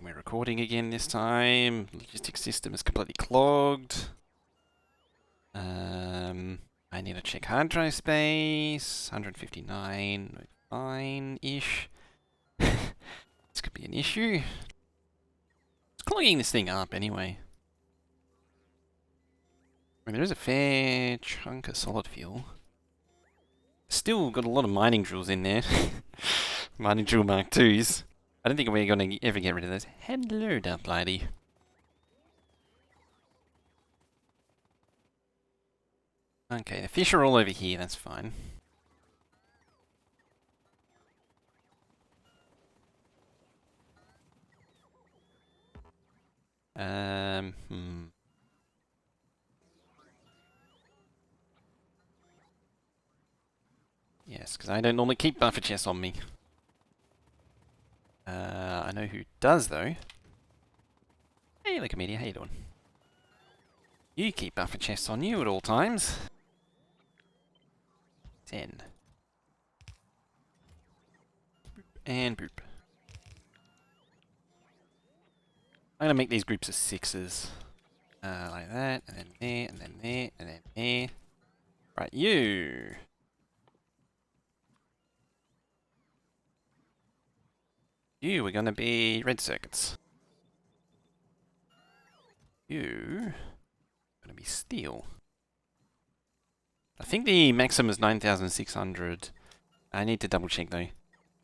And we're recording again this time. Logistics system is completely clogged. I need to check hard drive space. 159, fine-ish. This could be an issue. It's clogging this thing up anyway. I mean, there is a fair chunk of solid fuel. Still got a lot of mining drills in there. Mining drill Mark IIs. I don't think we're going to ever get rid of those. Hello, Darth Lady. Okay, the fish are all over here, that's fine. Yes, because I don't normally keep buffer chests on me. I know who does, though. Hey, Wikimedia, how you doing? You keep buffer chests on you at all times. 10. And boop. I'm gonna make these groups of 6s. Like that, and then there, and then there, and then there. Right, you! You are gonna be red circuits. You are gonna be steel. I think the maximum is 9,600. I need to double check though.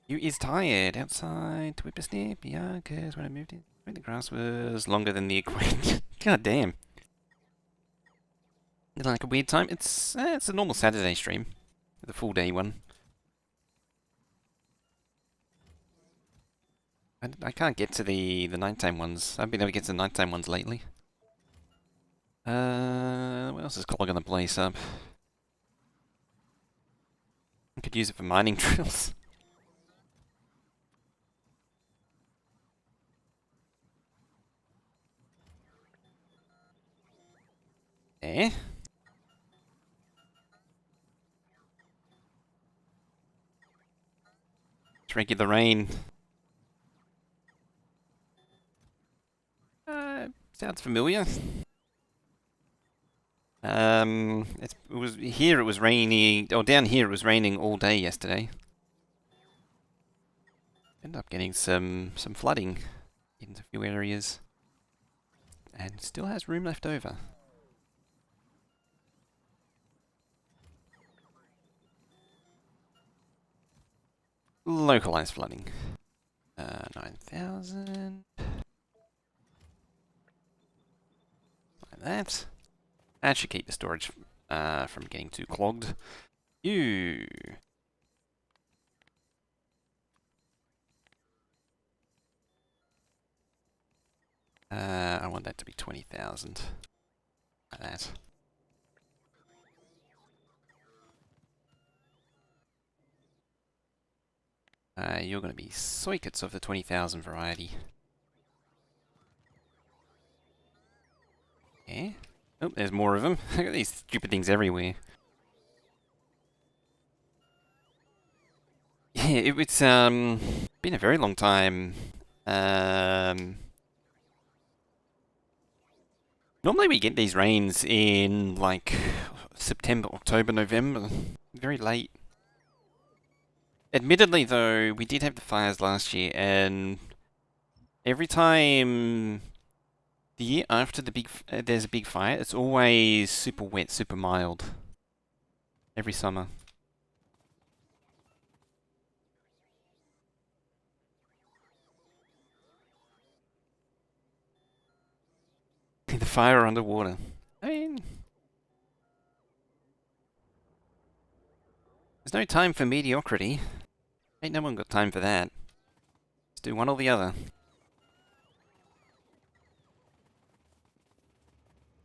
You is tired outside to whippersnip, yeah, because when I moved in, the grass was longer than the equator. God damn. Like a weird time. It's a normal Saturday stream. The full day one. I can't get to the nighttime ones. I've been able to get to the nighttime ones lately. What else is clogging the place up? I could use it for mining drills. Eh? It's regular rain. Sounds familiar. It was raining, or down here it was raining all day yesterday. Ended up getting some flooding in a few areas. And still has room left over. Localized flooding. 9,000. Like that. That should keep the storage from getting too clogged. You. I want that to be 20,000. Like that. You're going to be sockets of the 20,000 variety. Yeah. Oh, there's more of them. I got these stupid things everywhere. Yeah, it's been a very long time. Normally we get these rains in like September, October, November. Very late. Admittedly though, we did have the fires last year, and every time the year after there's a big fire, it's always super wet, super mild. Every summer. The fire underwater. I mean, there's no time for mediocrity. Ain't no one got time for that. Let's do one or the other.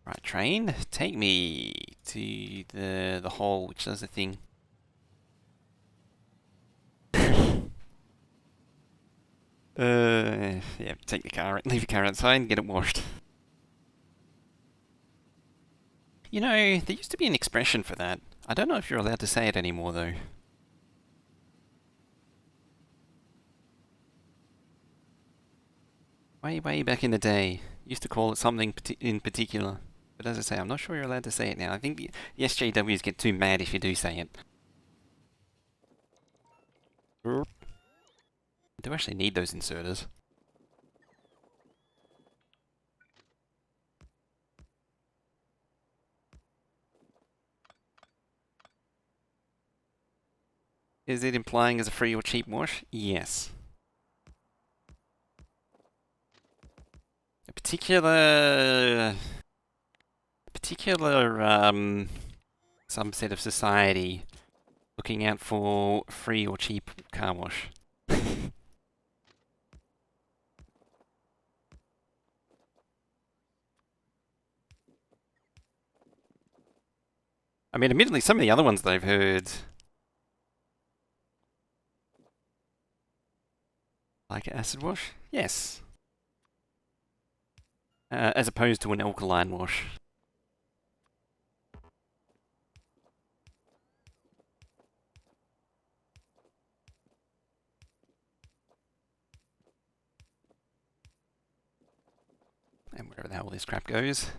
Right, train, take me to the hole which does the thing. Yeah, take the car, leave the car outside and get it washed. You know, there used to be an expression for that. I don't know if you're allowed to say it anymore though. Way back in the day, used to call it something in particular. But as I say, I'm not sure you're allowed to say it now. I think the SJWs get too mad if you do say it. I do actually need those inserters. Is it implying as a free or cheap wash? Yes. A particular subset of society looking out for free or cheap car wash. I mean, admittedly, some of the other ones that I've heard, like acid wash, yes, as opposed to an alkaline wash. And wherever the hell this crap goes.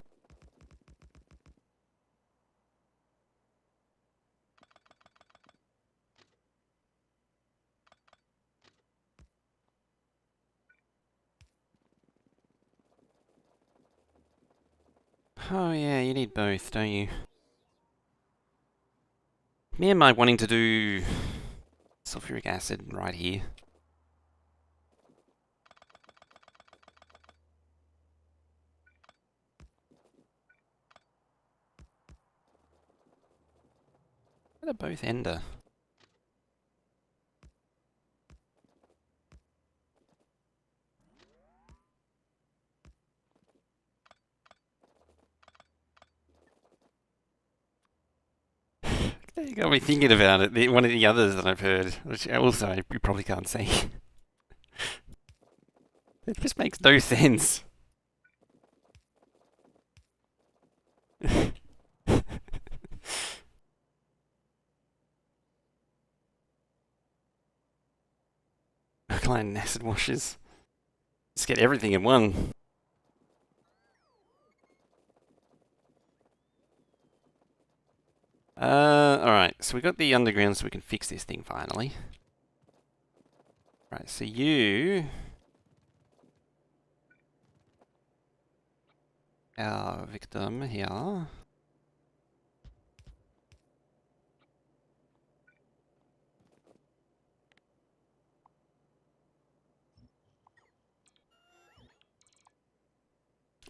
Oh yeah, you need both, don't you? Me and my wanting to do sulfuric acid right here. They're both ender. You got me thinking about it. One of the others that I've heard, which also you probably can't say. It just makes no sense. Alkaline acid washes. Just get everything in one. Alright, so we got the underground so we can fix this thing finally. Right, so you... our victim here.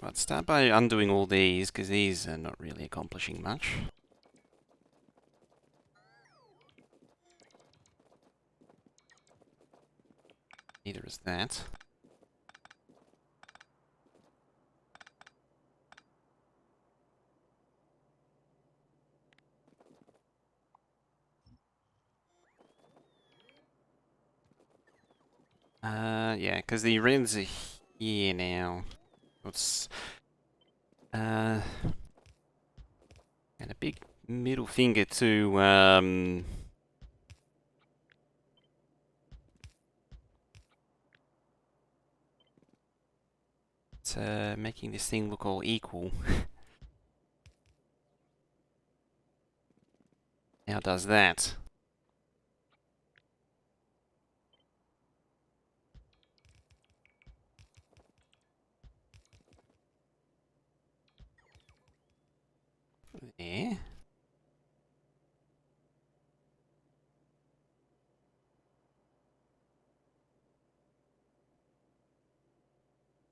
Let's start by undoing all these, because these are not really accomplishing much. Neither is that. Yeah, because the reds are here now. Let's... and a big middle finger to, making this thing look all equal. Now does that. There.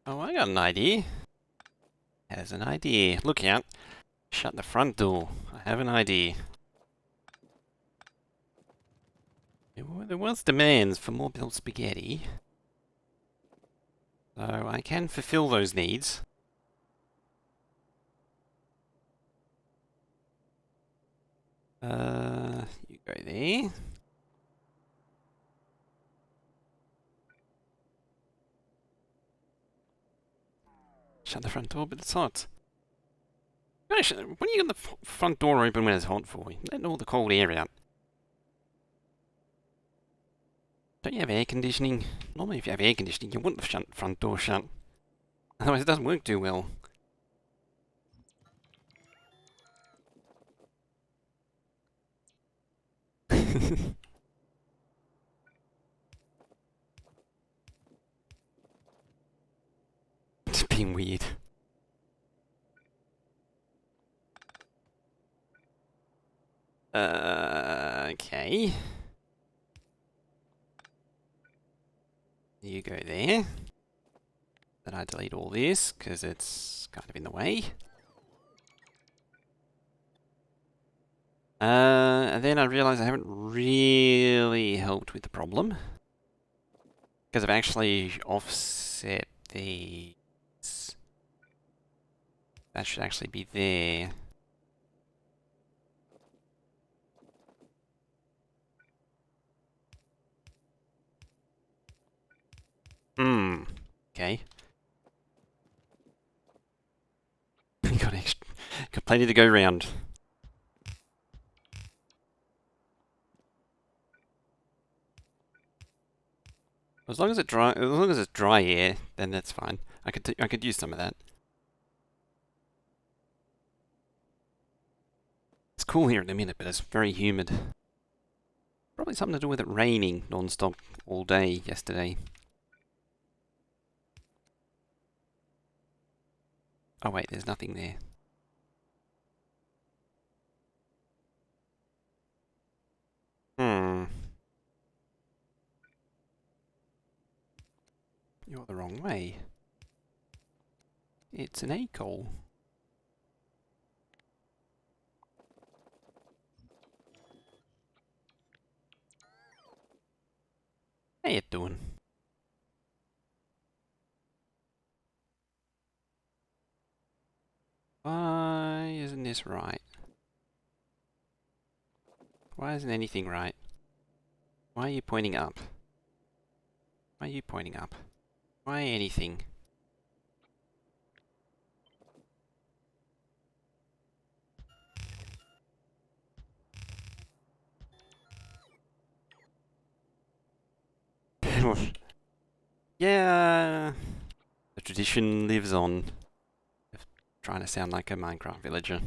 Oh, I got an idea. Has an idea. Look out. Shut the front door. I have an idea. There was demands for more built spaghetti. So I can fulfill those needs. You go there. Shut the front door, but it's hot. Gosh, when are you got the front door open when it's hot for? Letting all the cold air out. Don't you have air conditioning? Normally if you have air conditioning, you want the front door shut. Otherwise it doesn't work too well. It's being weird. Okay. You go there. Then I delete all this, because it's kind of in the way. And then I realise I haven't really helped with the problem. Because I've actually offset these. That should actually be there. Okay. got plenty to go round. As long as it's dry air, then that's fine. I could use some of that. It's cool here in a minute, but it's very humid. Probably something to do with it raining non-stop all day yesterday. Oh wait, there's nothing there. You're the wrong way. It's an A-coal. How you doing? Why isn't this right? Why isn't anything right? Why are you pointing up? Why are you pointing up? Why anything? Yeah, the tradition lives on. Trying to sound like a Minecraft villager.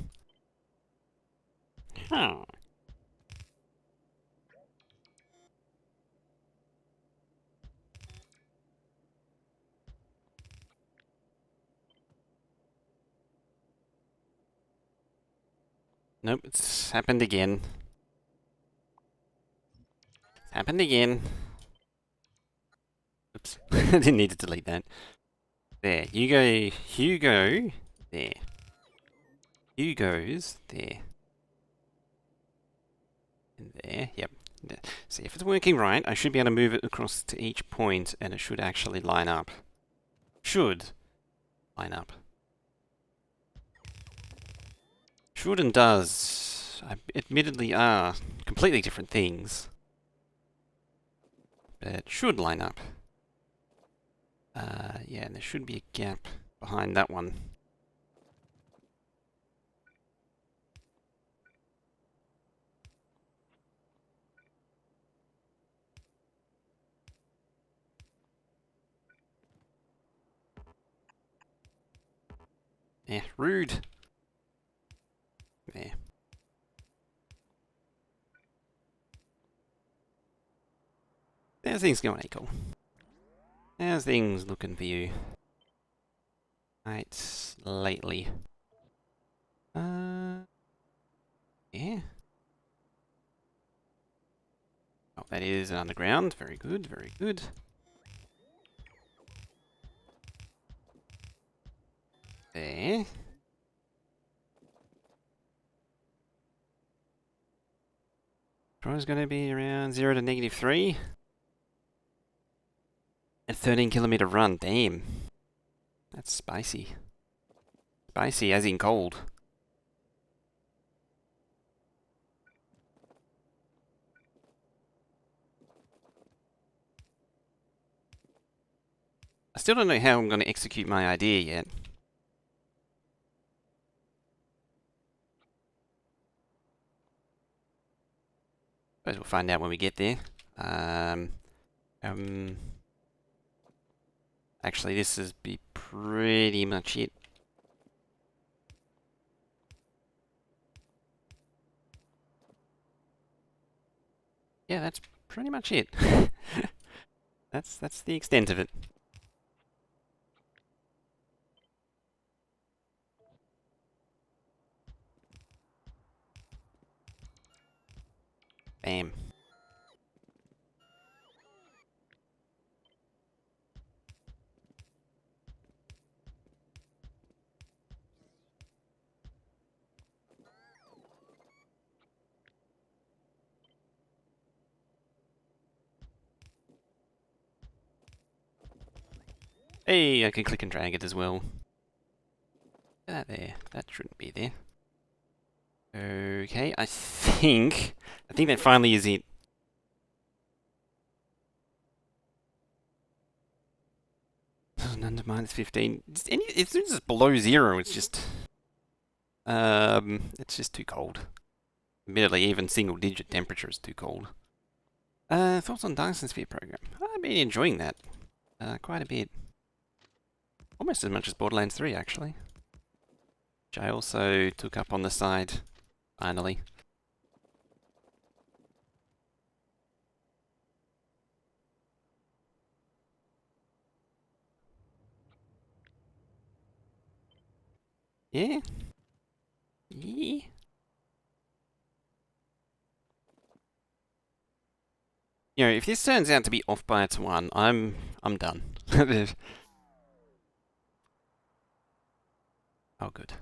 Huh. Nope, it's happened again. It's happened again. Oops, I didn't need to delete that. There, you go, there. You goes there. And there, yep. See, if it's working right, I should be able to move it across to each point and it should actually line up. Should line up. Should and does, admittedly, are completely different things. But should line up. Yeah, and there should be a gap behind that one. Yeah, rude. There. How's things going, Eagle? How's things looking for you? Right, lately. Yeah. Oh, that is an underground. Very good, very good. There. Probably going to be around 0 to -3. A 13-kilometer run, damn. That's spicy. Spicy as in cold. I still don't know how I'm going to execute my idea yet. Suppose we'll find out when we get there. Actually, this is be pretty much it. Yeah, that's pretty much it. That's the extent of it. Bam. Hey, I can click and drag it as well. That there. That shouldn't be there. Okay, I think that finally is it. Under -15. As soon as it's below 0, it's just too cold. Admittedly, even single-digit temperature is too cold. Thoughts on Dyson Sphere program? I've been enjoying that quite a bit. Almost as much as Borderlands 3, actually. Which I also took up on the side, finally. Yeah? Yeah? You know, if this turns out to be off by its one, I'm done. Oh, good.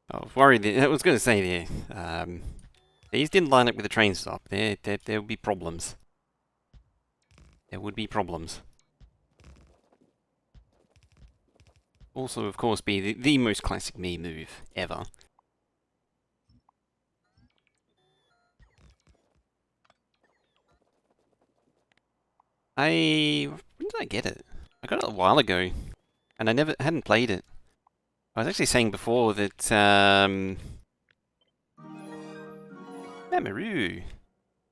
I was worried. I was going to say there. These didn't line up with the train stop. There would be problems. There would be problems. Also, of course, be the most classic me move ever. When did I get it? I got it a while ago, and I hadn't played it. I was actually saying before that Mamoru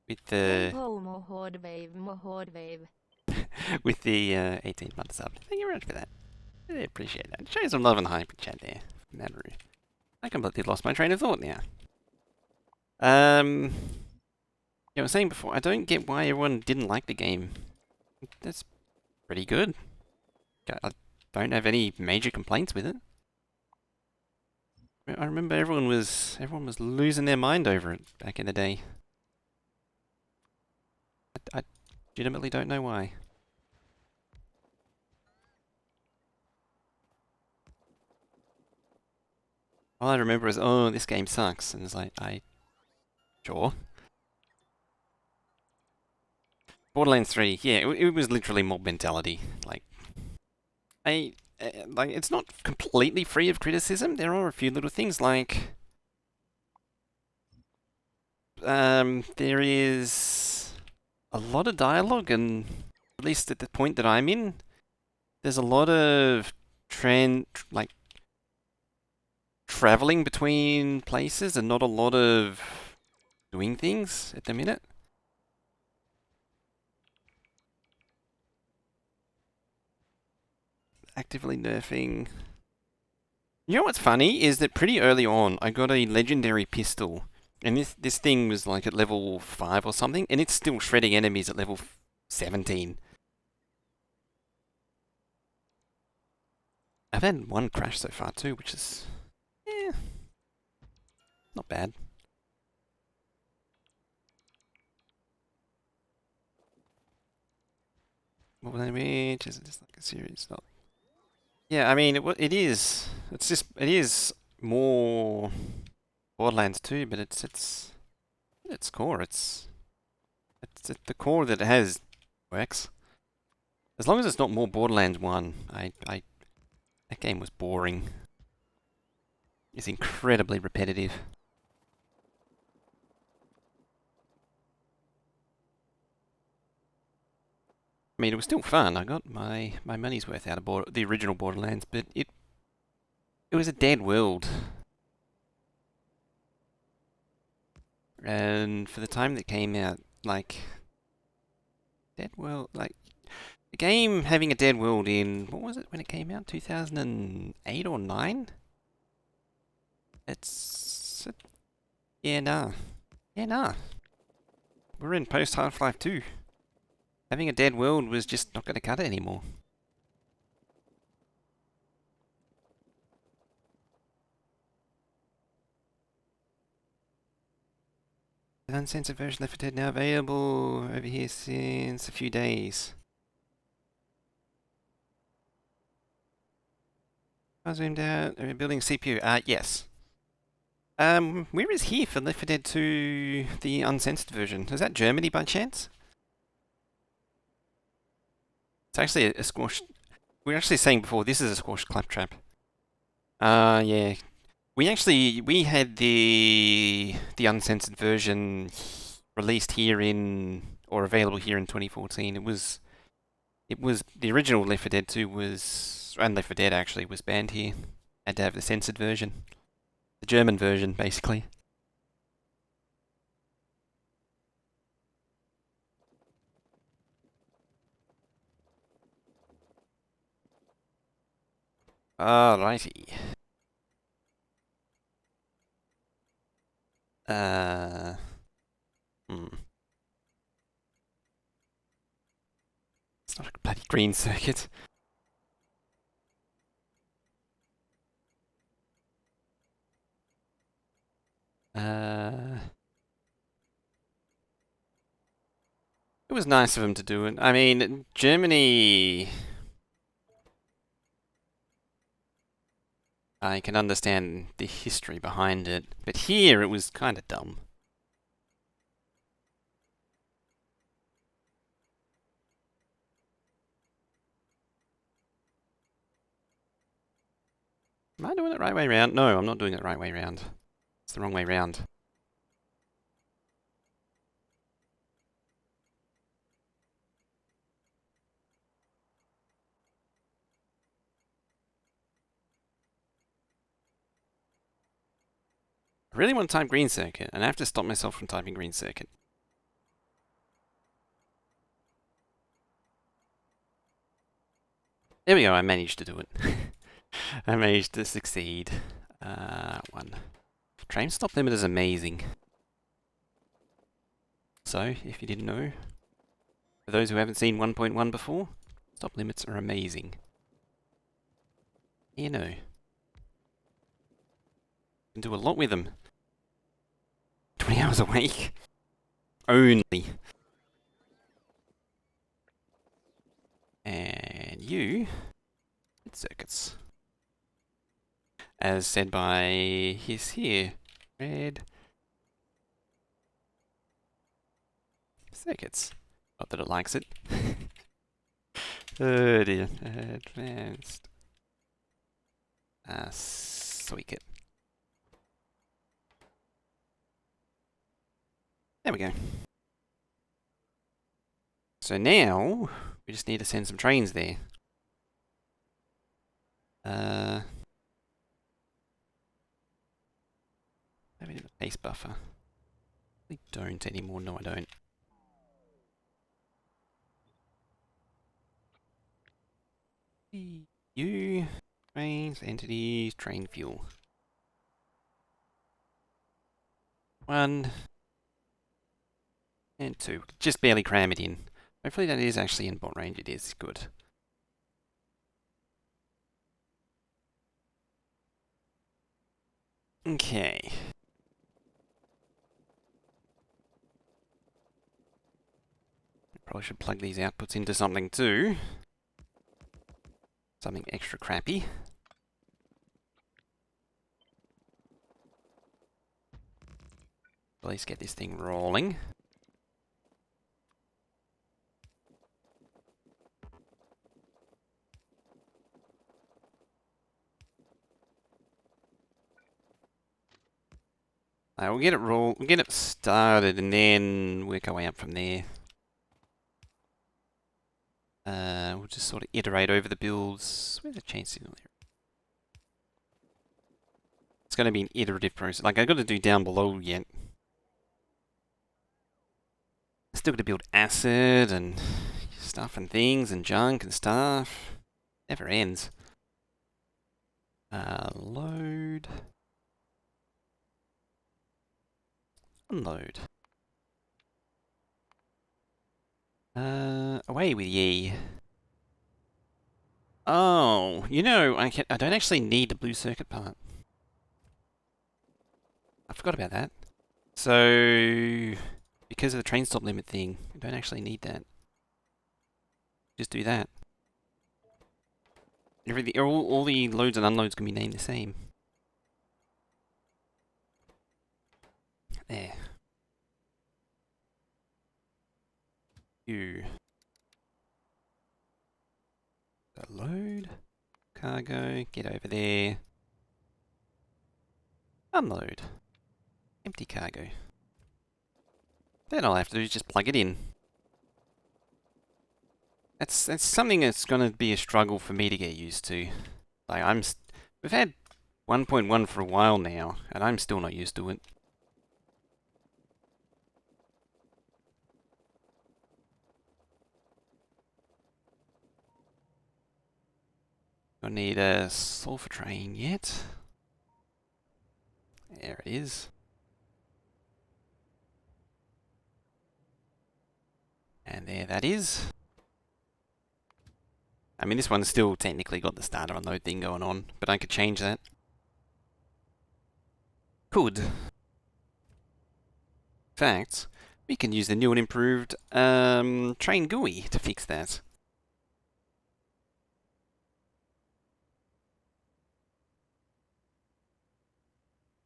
with the with the 18-month sub. Thank you very much for that. Really appreciate that. Show some love and hype in chat there, Mamoru. I completely lost my train of thought now. Yeah, I was saying before, I don't get why everyone didn't like the game. That's pretty good. I don't have any major complaints with it. I remember everyone was losing their mind over it back in the day. I legitimately don't know why. All I remember is, oh, this game sucks, and it's like, sure. Borderlands 3, yeah, it was literally mob mentality. Like, like, it's not completely free of criticism. There are a few little things like, there is a lot of dialogue, and at least at the point that I'm in, there's a lot of traveling between places and not a lot of doing things at the minute. Actively nerfing. You know what's funny is that pretty early on I got a legendary pistol, and this thing was like at level 5 or something, and it's still shredding enemies at level 17. I've had one crash so far too, which is not bad. Which is just like a series, not. Yeah, I mean it is. It is more Borderlands 2, but it's its core. It's at the core that it has works. As long as it's not more Borderlands 1, that game was boring. It's incredibly repetitive. I mean, it was still fun. I got my money's worth out of the original Borderlands, but it was a dead world. And for the time that came out, like, dead world, like, The game having a dead world in, what was it when it came out? 2008 or 9? It's... Yeah, nah. Yeah, nah. We're in post Half-Life 2. Having a dead world was just not going to cut it anymore. The uncensored version of Left 4 Dead now available over here since a few days. I zoomed out. Building CPU. Yes. Where is here for Left 4 Dead 2, the uncensored version? Is that Germany by chance? It's actually a squash. We were actually saying before, this is a squash claptrap. Yeah. We had the uncensored version released here or available here in 2014. It was the original Left 4 Dead 2 was, and Left 4 Dead actually was banned here. Had to have the censored version, the German version, basically. Alrighty. Hmm. It's not a bloody green circuit. It was nice of him to do it. I mean, Germany... I can understand the history behind it, but here it was kind of dumb. Am I doing it the right way around? No, I'm not doing it the right way around. It's the wrong way around. I really want to type green circuit, and I have to stop myself from typing green circuit. There we go, I managed to do it. I managed to succeed. One. Train stop limit is amazing. So, if you didn't know, for those who haven't seen 1.1 before, stop limits are amazing. You know. Can do a lot with them. 20 hours a week. Only. And you... circuits. As said by his here. Red... circuits. Not that it likes it. Oh dear. Advanced... circuit. There we go. So now, we just need to send some trains there. Maybe the pace buffer. I don't anymore, no I don't. You, trains, entities, train fuel. 1 and 2. Just barely cram it in. Hopefully that is actually in bot range, it is. Good. Okay. Probably should plug these outputs into something too. Something extra crappy. At least get this thing rolling. We'll get it started and then work our way up from there. We'll just sort of iterate over the builds. Where's the chain signal here? It's going to be an iterative process. Like, I've got to do down below yet. Still got to build acid and stuff and things and junk and stuff. Never ends. Load. Unload. Away with ye. Oh, you know, I don't actually need the blue circuit part. I forgot about that. So, because of the train stop limit thing, I don't actually need that. Just do that. Everything, all the loads and unloads can be named the same. There. You. Load. Cargo. Get over there. Unload. Empty cargo. Then all I have to do is just plug it in. That's something that's going to be a struggle for me to get used to. Like we've had 1.1 for a while now, and I'm still not used to it. Don't need a sulfur train yet. There it is. And there that is. I mean, this one's still technically got the starter unload thing going on, but I could change that. Could. In fact, we can use the new and improved train GUI to fix that.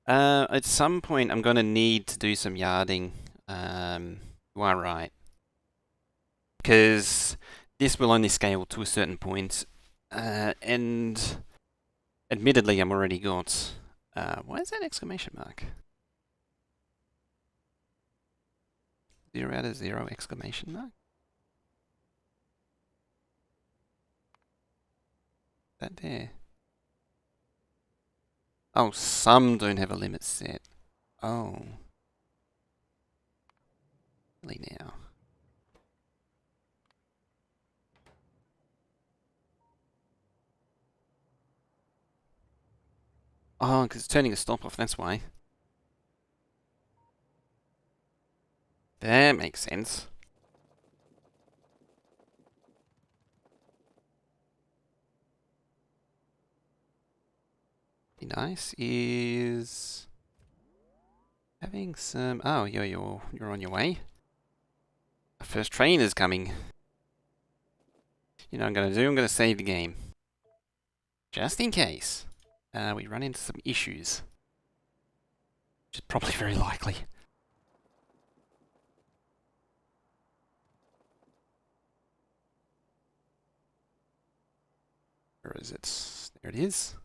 At some point, I'm going to need to do some yarding. You are right. Because this will only scale to a certain point, and admittedly, I'm already got. Why is that exclamation mark? 0 out of 0 exclamation mark? That there. Oh, some don't have a limit set. Oh. Really now. Oh, because it's turning a stop off, that's why. That makes sense. Be nice is having some. Oh, you're on your way. The first train is coming. You know what I'm gonna do? I'm gonna save the game, just in case we run into some issues, which is probably very likely. Where is it? There it is.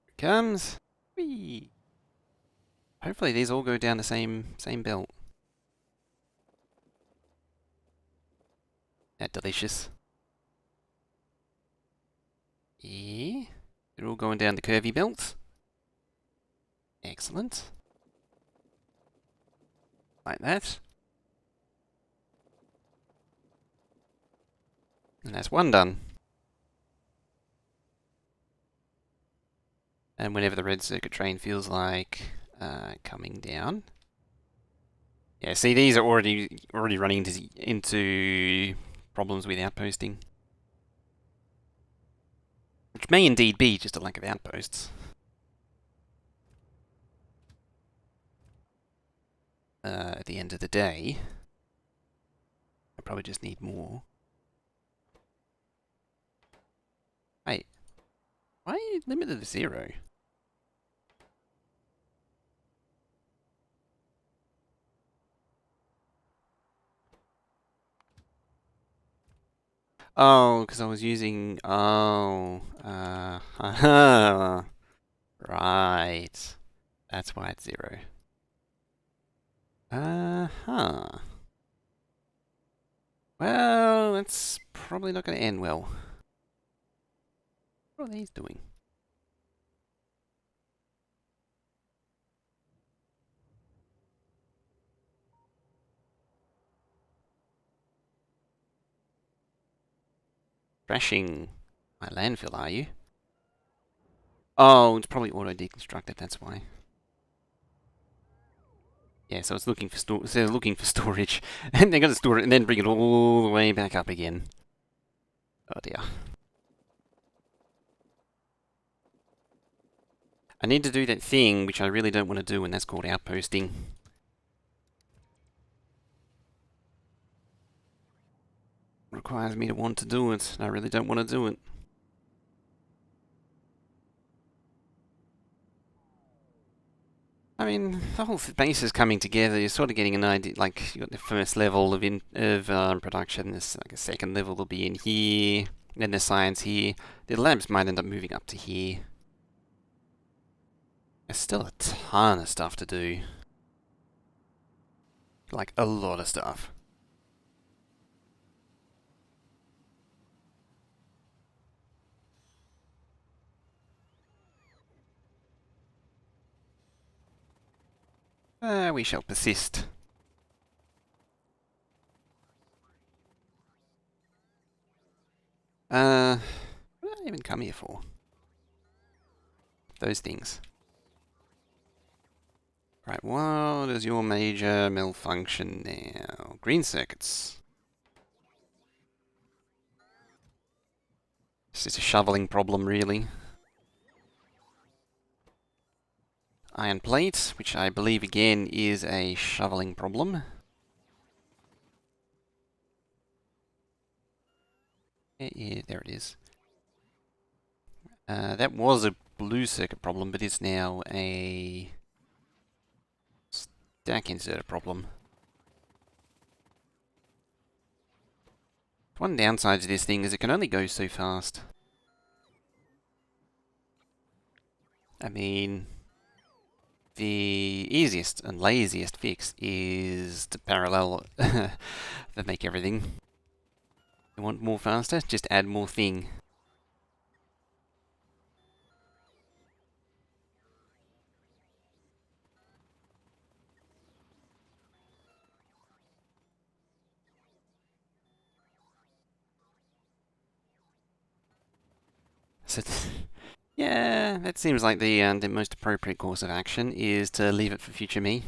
Here it comes. Whee! Hopefully these all go down the same belt. That delicious. Yeah. They're all going down the curvy belt. Excellent. Like that. And that's one done. And whenever the red circuit train feels like coming down. Yeah, see, these are already running into problems with outposting. Which may indeed be just a lack of outposts. At the end of the day, I probably just need more. Wait, why are you limited to 0? Oh, because I was using. Oh, right. That's why it's 0. Well, that's probably not going to end well. What are these doing? Trashing my landfill, are you? Oh, it's probably auto-deconstructed, that's why. Yeah, so it's looking for looking for storage, and they're gonna store it and then bring it all the way back up again. Oh dear. I need to do that thing which I really don't want to do, and that's called outposting. Requires me to want to do it, and I really don't want to do it. I mean, the whole base is coming together. You're sort of getting an idea. Like you got the first level of production. There's like a second level will be in here. Then there's science here. The labs might end up moving up to here. There's still a ton of stuff to do. Like a lot of stuff. We shall persist. What did I even come here for? Those things. Right, what is your major malfunction now? Green circuits. It's just a shoveling problem, really. Iron plate, which I believe again is a shoveling problem. Yeah, there it is. That was a blue circuit problem, but it's now a stack inserter problem. One downside to this thing is it can only go so fast. I mean, the easiest and laziest fix is to parallel that make everything. You want more faster? Just add more thing. So, yeah, that seems like the most appropriate course of action is to leave it for future me.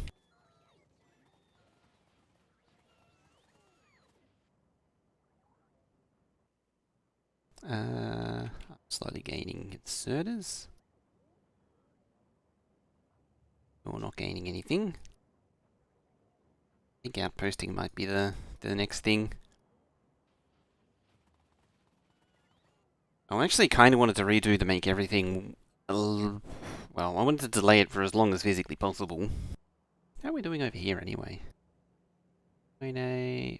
Slowly gaining inserters. Or not gaining anything. I think outposting might be the next thing. I actually kind of wanted to redo to make everything... well, I wanted to delay it for as long as physically possible. How are we doing over here anyway? And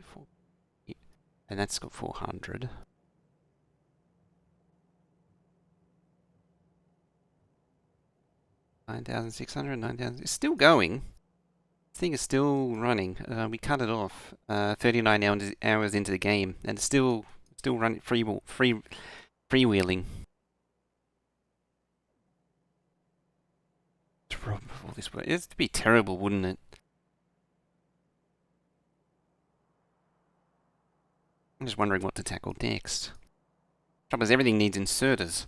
that's got 400. $9,600, 9,000. It's still going. This thing is still running. We cut it off 39 hours into the game, and it's still running freewheeling. All this work. It'd be terrible, wouldn't it? I'm just wondering what to tackle next. Trouble is, everything needs inserters.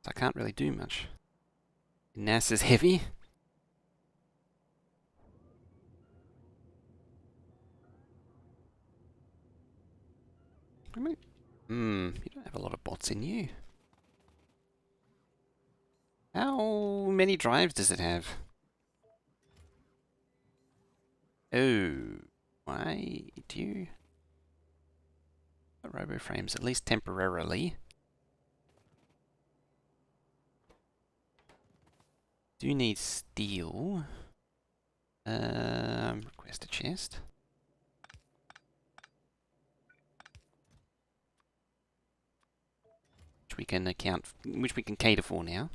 So I can't really do much. NASA's heavy. I mean, you don't have a lot of bots in you. How many drives does it have? Oh, why do you... Robo frames, at least temporarily. Do need steel. Request a chest. Which we can which we can cater for now.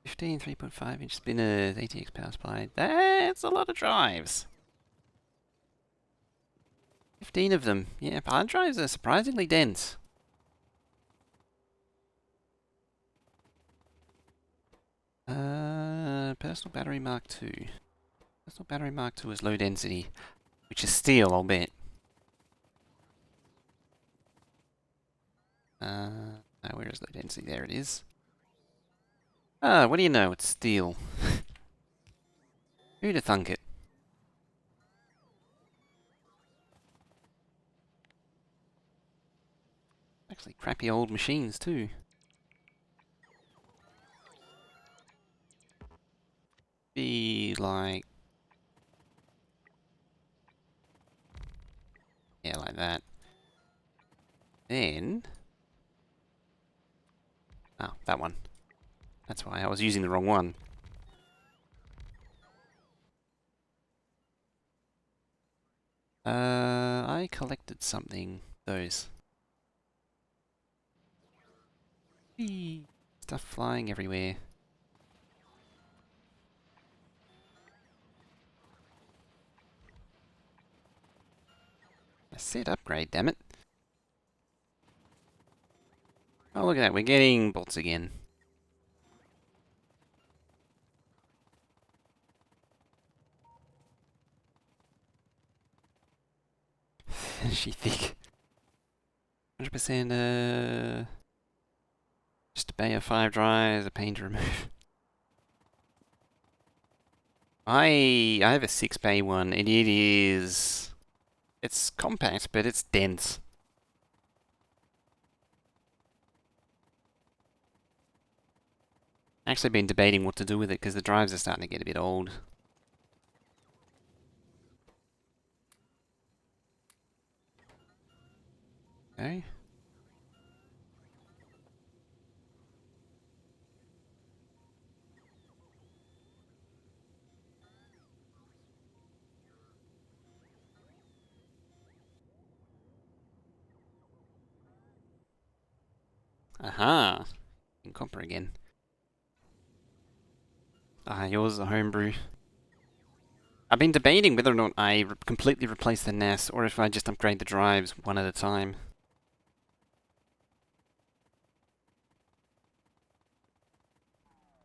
Fifteen 3.5-inch spinners, ATX power supply. That's a lot of drives. 15 of them. Yeah, hard drives are surprisingly dense. Personal battery Mark II. Personal battery Mark II is low density, which is steel, I'll bet. Oh, where is low density? There it is. Ah, what do you know? It's steel. Who'd have thunk it? Actually, crappy old machines too. Be like, yeah, like that. Then, oh, that one. That's why I was using the wrong one. I collected something. Those. Whee! Stuff flying everywhere. A set upgrade, damn it. Oh, look at that, we're getting bolts again. Is she thick? 100%, just a bay of 5 drives, a pain to remove. I have a 6 bay one, and it is... It's compact, but it's dense. Actually been debating what to do with it, because the drives are starting to get a bit old. Okay. Aha! In copper again. Ah, yours is a homebrew. I've been debating whether or not I completely replace the NAS, or if I just upgrade the drives one at a time.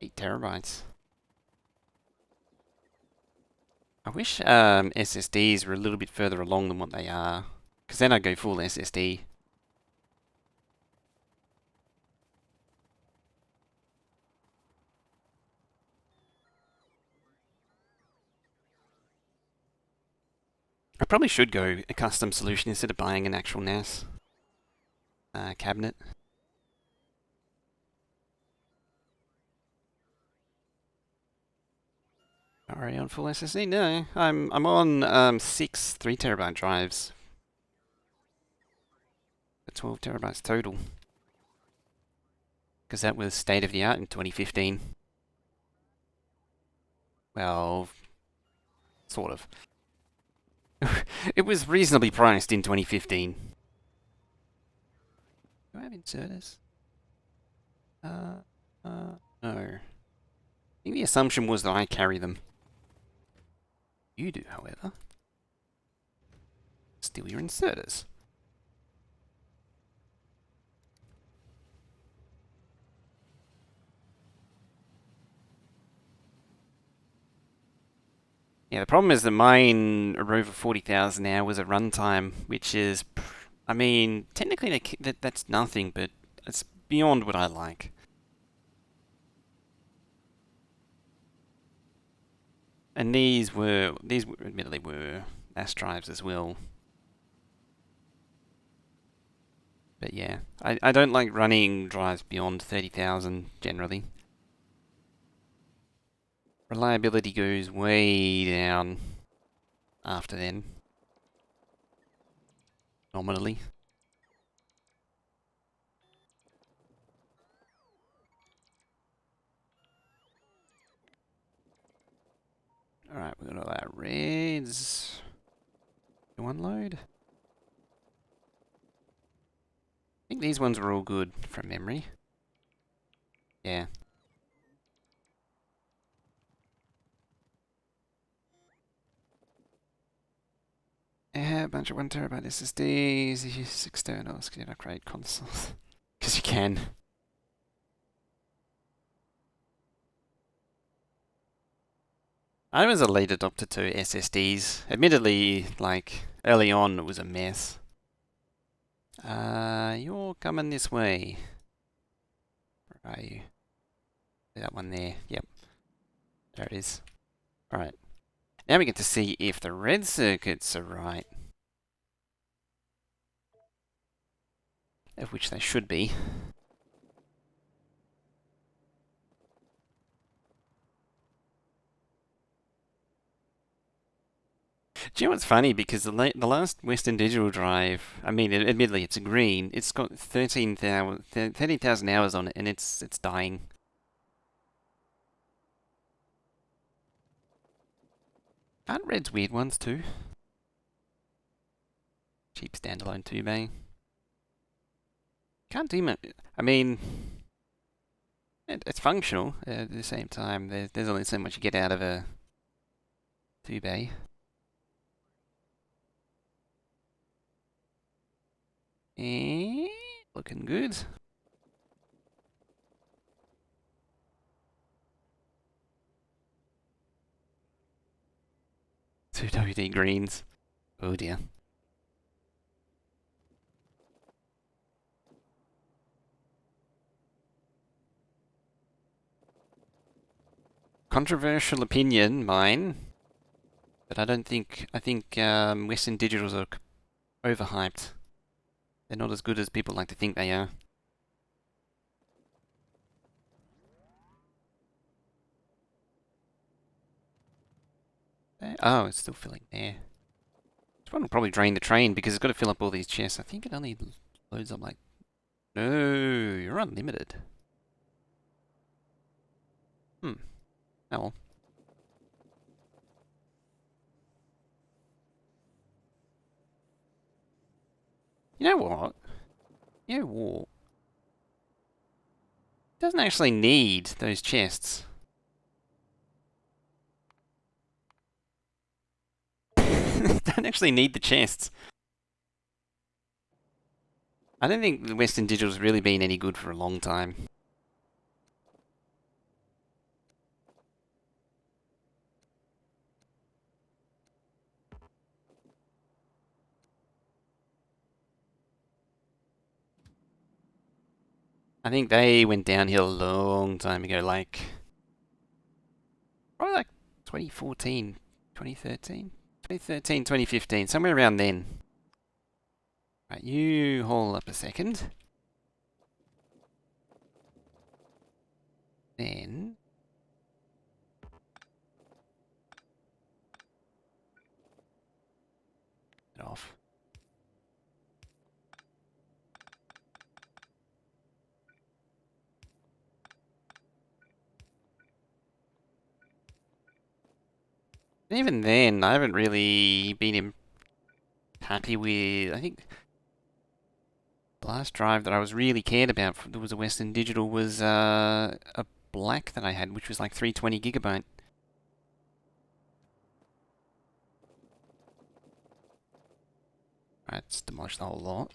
8 TB. I wish SSDs were a little bit further along than what they are, because then I'd go full SSD. I probably should go a custom solution instead of buying an actual NAS cabinet. Already on full SSD? No, I'm on 6 3 TB drives for 12 TB total. Because that was state of the art in 2015. Well, sort of. It was reasonably priced in 2015. Do I have inserters? No. I think the assumption was that I carry them. You do, however. Steal your inserters. Yeah, the problem is that mine are over 40,000 hours at runtime, which is, I mean, technically that's nothing, but it's beyond what I like. And these admittedly were NAS drives as well. But yeah, I don't like running drives beyond 30,000 generally. Reliability goes way down after then. Nominally. Alright, we've got all our reds. To unload. I think these ones were all good from memory. Yeah. Yeah, a bunch of 1 TB SSDs, use externals, can upgrade consoles. Because you can. I was a late adopter to SSDs. Admittedly, like, early on it was a mess. You're coming this way. Where are you? That one there. Yep. There it is. Alright. Now we get to see if the red circuits are right. Of which they should be. Do you know what's funny? Because the last Western Digital drive, I mean, admittedly it's a green, it's got 13,000 hours on it, and it's dying. Aren't reds weird ones too? Cheap standalone tube, eh? Can't do much. I mean, it's functional. At the same time, there's only so much you get out of a tube, eh? Looking good. Two WD greens. Oh dear. Controversial opinion, mine. But I think Western Digitals are overhyped. They're not as good as people like to think they are. Oh, it's still filling there. This one will probably drain the train because it's got to fill up all these chests. I think it only loads up like... No, you're unlimited. Oh well. You know what? You know what? It doesn't actually need those chests. It don't actually need the chests. I don't think the Western Digital's really been any good for a long time. I think they went downhill a long time ago, like... Probably like 2014, 2013? 2013, 2015, somewhere around then. Right, you hold up a second. Then... Get off. Even then, I haven't really been happy with... I think the last drive that I was really cared about that was a Western Digital was a black that I had, which was like 320 gigabyte. Right, let's demolish the whole lot.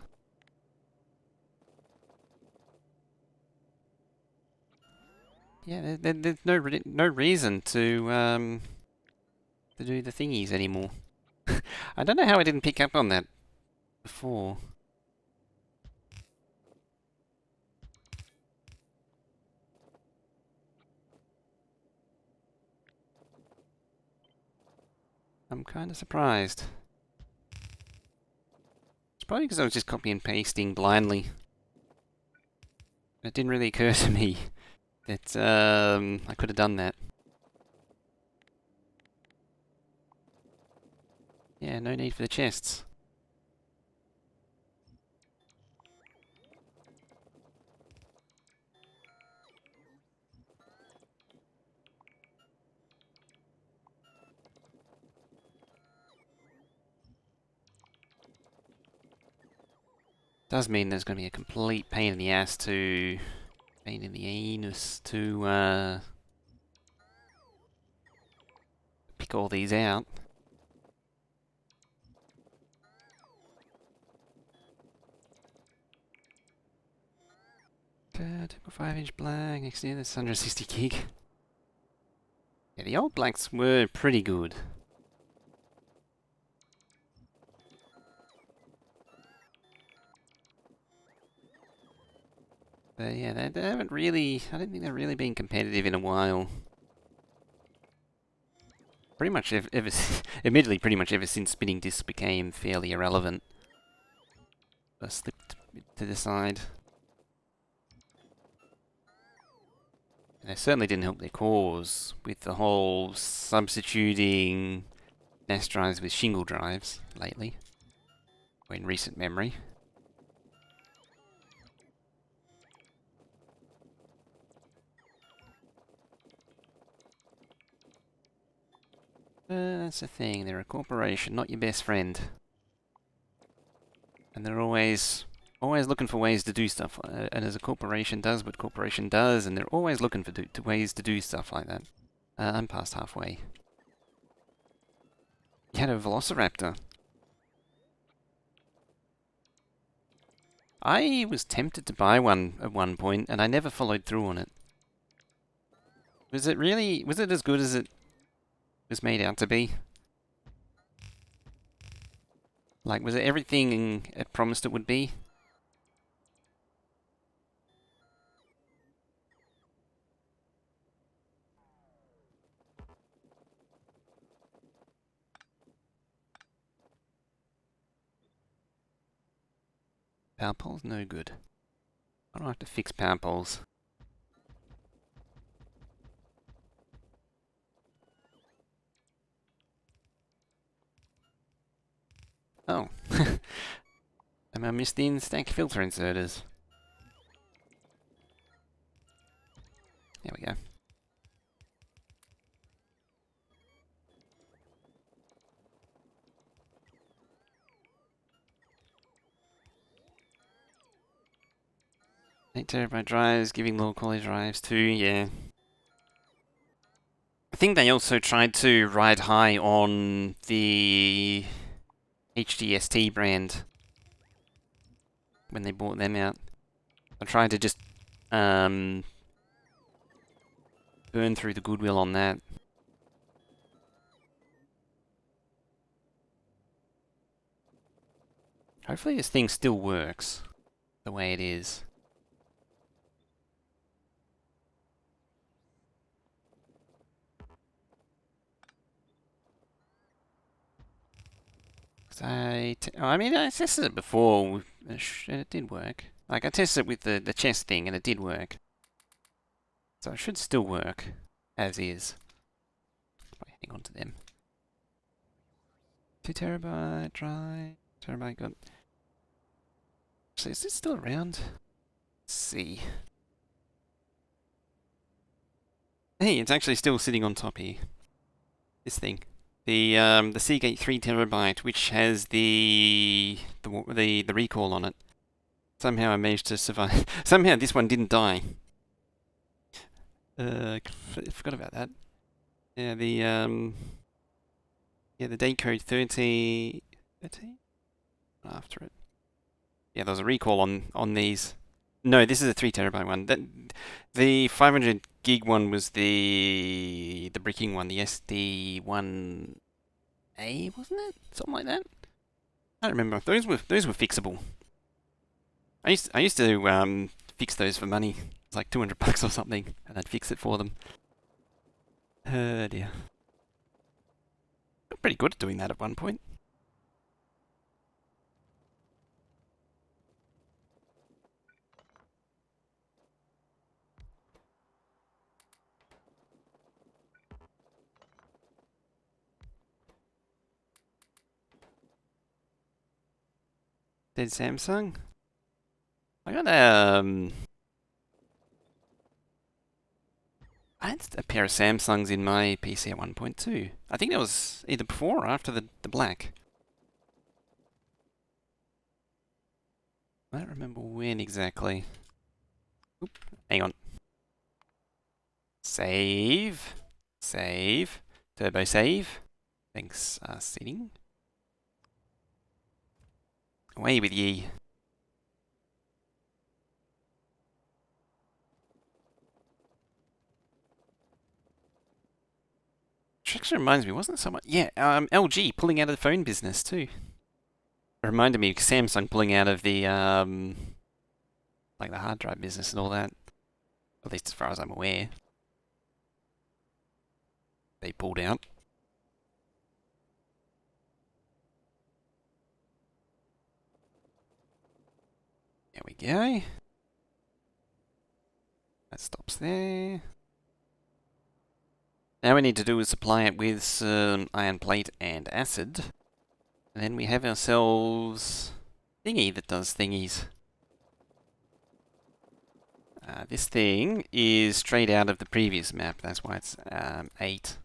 Yeah, there's no reason to do the thingies anymore. I don't know how I didn't pick up on that before. I'm kind of surprised. It's probably because I was just copy and pasting blindly. It didn't really occur to me that I could have done that. Yeah, no need for the chests. Does mean there's going to be a complete pain in the ass to... Pain in the anus to pick all these out. 2.5-inch black, next year that's 160 gig. Yeah, the old blacks were pretty good. But yeah, they haven't really... I don't think they've really been competitive in a while. Pretty much admittedly, pretty much ever since spinning discs became fairly irrelevant. I slipped to the side. And they certainly didn't help their cause with the whole substituting NAS drives with shingle drives lately, or in recent memory. That's the thing, they're a corporation, not your best friend. And they're always looking for ways to do stuff, and as a corporation does what corporation does, and they're always looking for ways to do stuff like that. I'm past halfway. You had a Velociraptor. I was tempted to buy one at one point, and I never followed through on it. Was it as good as it was made out to be? Like, was it everything it promised it would be? Power poles? No good. I don't have to fix power poles. Oh. Am I missed the in-stack filter inserters? There we go. Eight terabyte drives, giving low quality drives too, yeah. I think they also tried to ride high on the HDST brand when they bought them out. I tried to just burn through the goodwill on that. Hopefully this thing still works the way it is. I mean, I tested it before, and it did work. Like, I tested it with the chest thing, and it did work. So it should still work, as is. Probably hang on to them. 2 terabyte drive, terabyte got... So is this still around? Let's see. Hey, it's actually still sitting on top here. This thing. The Seagate 3 terabyte, which has the recall on it. Somehow I managed to survive. Somehow this one didn't die. Forgot about that. Yeah, the date code 13 after it. Yeah, there was a recall on these. No, this is a 3 terabyte one. The 500 gig one was the bricking one, the SD1A, wasn't it? Something like that. I don't remember. Those were fixable. I used to fix those for money. It's like $200 or something, and I'd fix it for them. Oh dear. Got pretty good at doing that at one point. Dead Samsung. I got I had a pair of Samsungs in my PC at one point too. I think that was either before or after the black. I don't remember when exactly. Oop, hang on. Save. Save. Turbo save. Thanks, setting. Away with ye. Which actually reminds me, wasn't it someone? Yeah, LG pulling out of the phone business too. It reminded me of Samsung pulling out of the like the hard drive business and all that. At least as far as I'm aware, they pulled out. There we go. That stops there. Now we need to do is supply it with some iron plate and acid. And then we have ourselves thingy that does thingies. This thing is straight out of the previous map, that's why it's 8.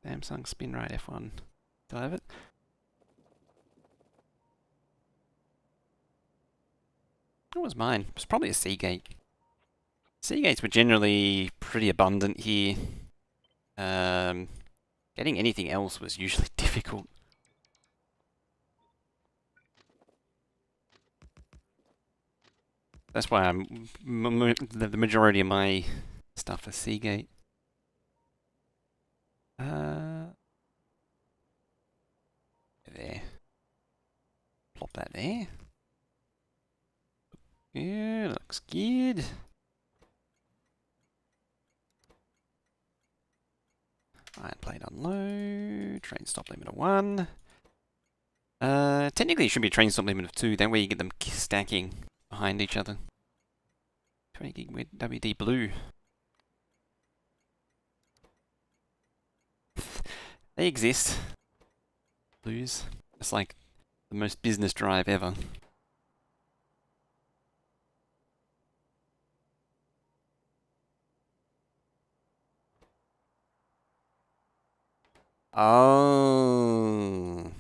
Samsung Spinrite F1. Do I have it? What was mine? It was probably a Seagate. Seagates were generally pretty abundant here. Getting anything else was usually difficult. That's why the majority of my stuff is Seagate. There. Plop that there. Yeah, looks good. Iron plate unload. Train stop limit of 1. Technically it should be a train stop limit of 2. That way you get them stacking behind each other. 20 gig with WD blue. They exist. Blues. It's like the most business drive ever. Oh.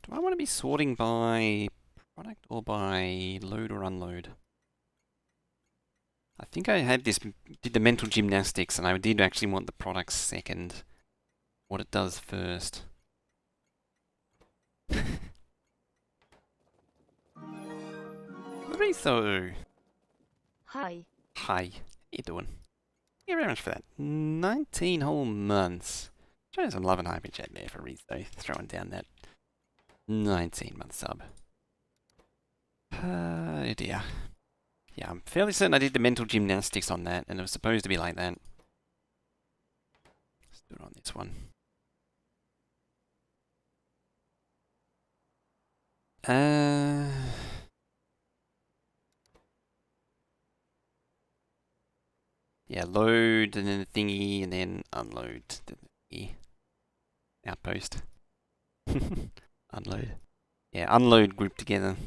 Do I want to be sorting by product or by load or unload? I think I had this, did the mental gymnastics, and I did actually want the products second. What it does first. Rizzo! Hi. Hi. How you doing? Thank you very much for that. 19 whole months. Showing some love and hyper chat there for Rizzo. Throwing down that 19-month sub. Oh dear. Yeah, I'm fairly certain I did the mental gymnastics on that, and it was supposed to be like that. Let's do it on this one. Yeah, load, and then the thingy, and then unload the thingy. Outpost. Unload. Yeah, unload grouped together.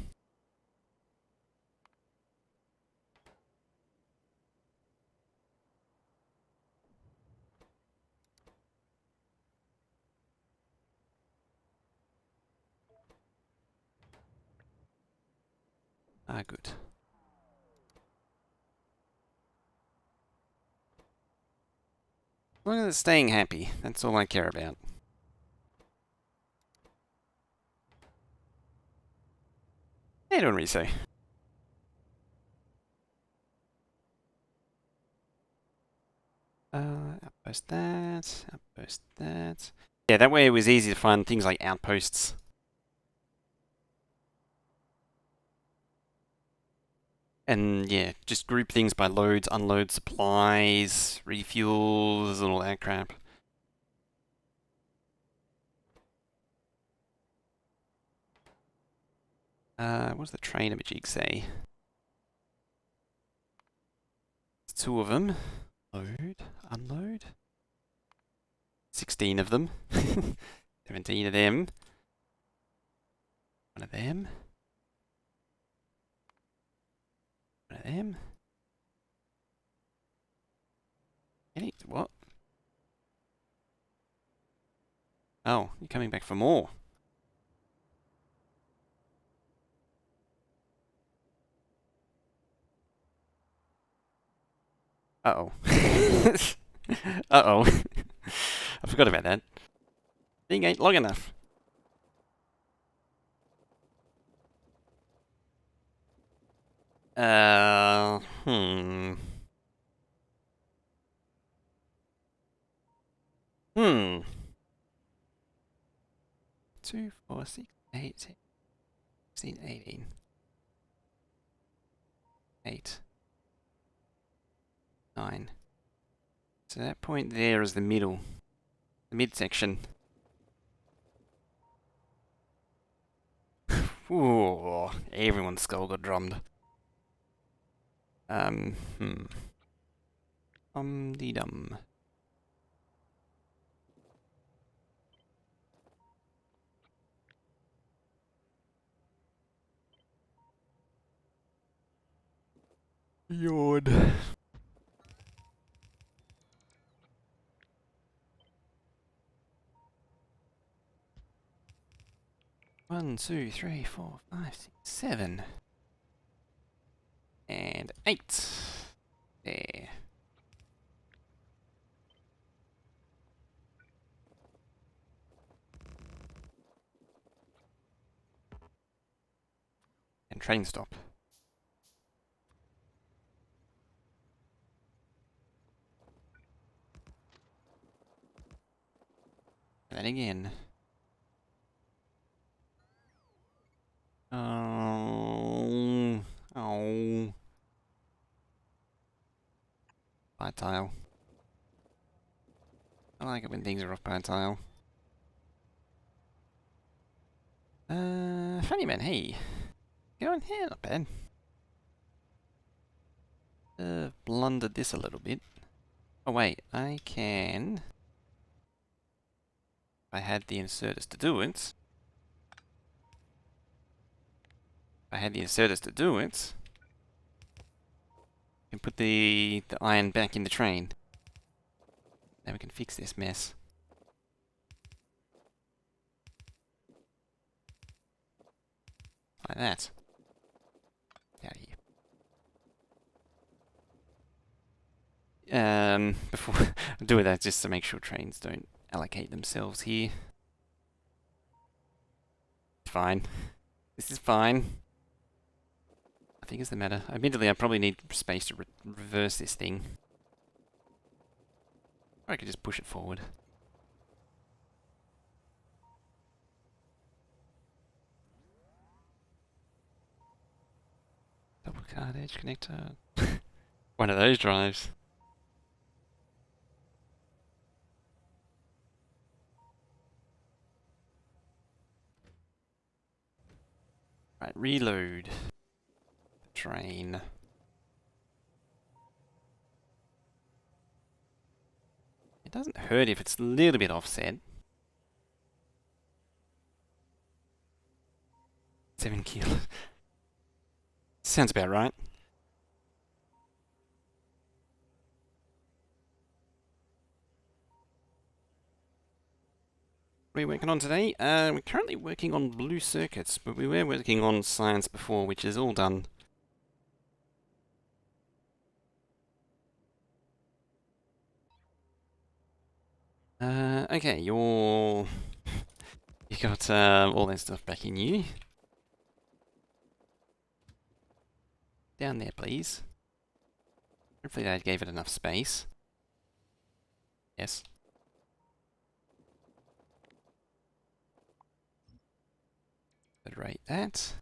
Ah, good. As long as it's staying happy, that's all I care about. How you doing, Riso? Outpost that, outpost that. Yeah, that way it was easy to find things like outposts. And yeah, just group things by loads, unloads, supplies, refuels, and all that crap. What does the train imaging say? It's 2 of them. Load, unload. 16 of them. 17 of them. 1 of them. 1 of them. What? Oh, you're coming back for more. Uh-oh. Uh-oh. I forgot about that. Thing ain't long enough. Uh, hmm. Hmm. 2, 4, 6, 8, 16, 18. 8, 9. So that point there is the middle. The midsection. Ooh, everyone's skull got drummed. Hmm. Dee dum. Yod. 1, 2, 3, 4, 5, 6, 7. And 8. There. And train stop. And then again. Oh. Oh. By tile. I like it when things are off by a tile. Funny man, hey. Going here, not bad. Blundered this a little bit. Oh wait, I can... If I had the inserters to do it... I can put the iron back in the train. Now we can fix this mess. Like that. Out of here. Before I do that, just to make sure trains don't allocate themselves here. Fine. This is fine. Nothing is the matter. Admittedly, I probably need space to reverse this thing. Or I could just push it forward. Double card edge connector. One of those drives. Right, reload. The train. It doesn't hurt if it's a little bit offset. 7 kilos. Sounds about right. What are we working on today? We're currently working on blue circuits, but we were working on science before, which is all done. Okay, you got all that stuff back in you. Down there, please. Hopefully that gave it enough space. Yes. Rate that.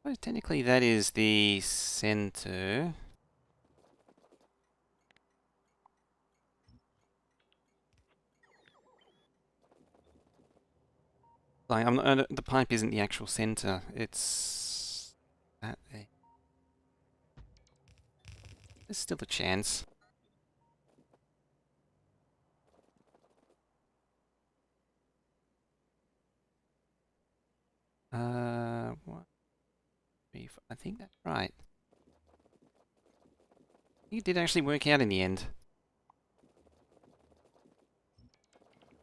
Well, technically that is the center. Like, the pipe isn't the actual center. It's that there. There's still a chance. What? I think that's right. It did actually work out in the end.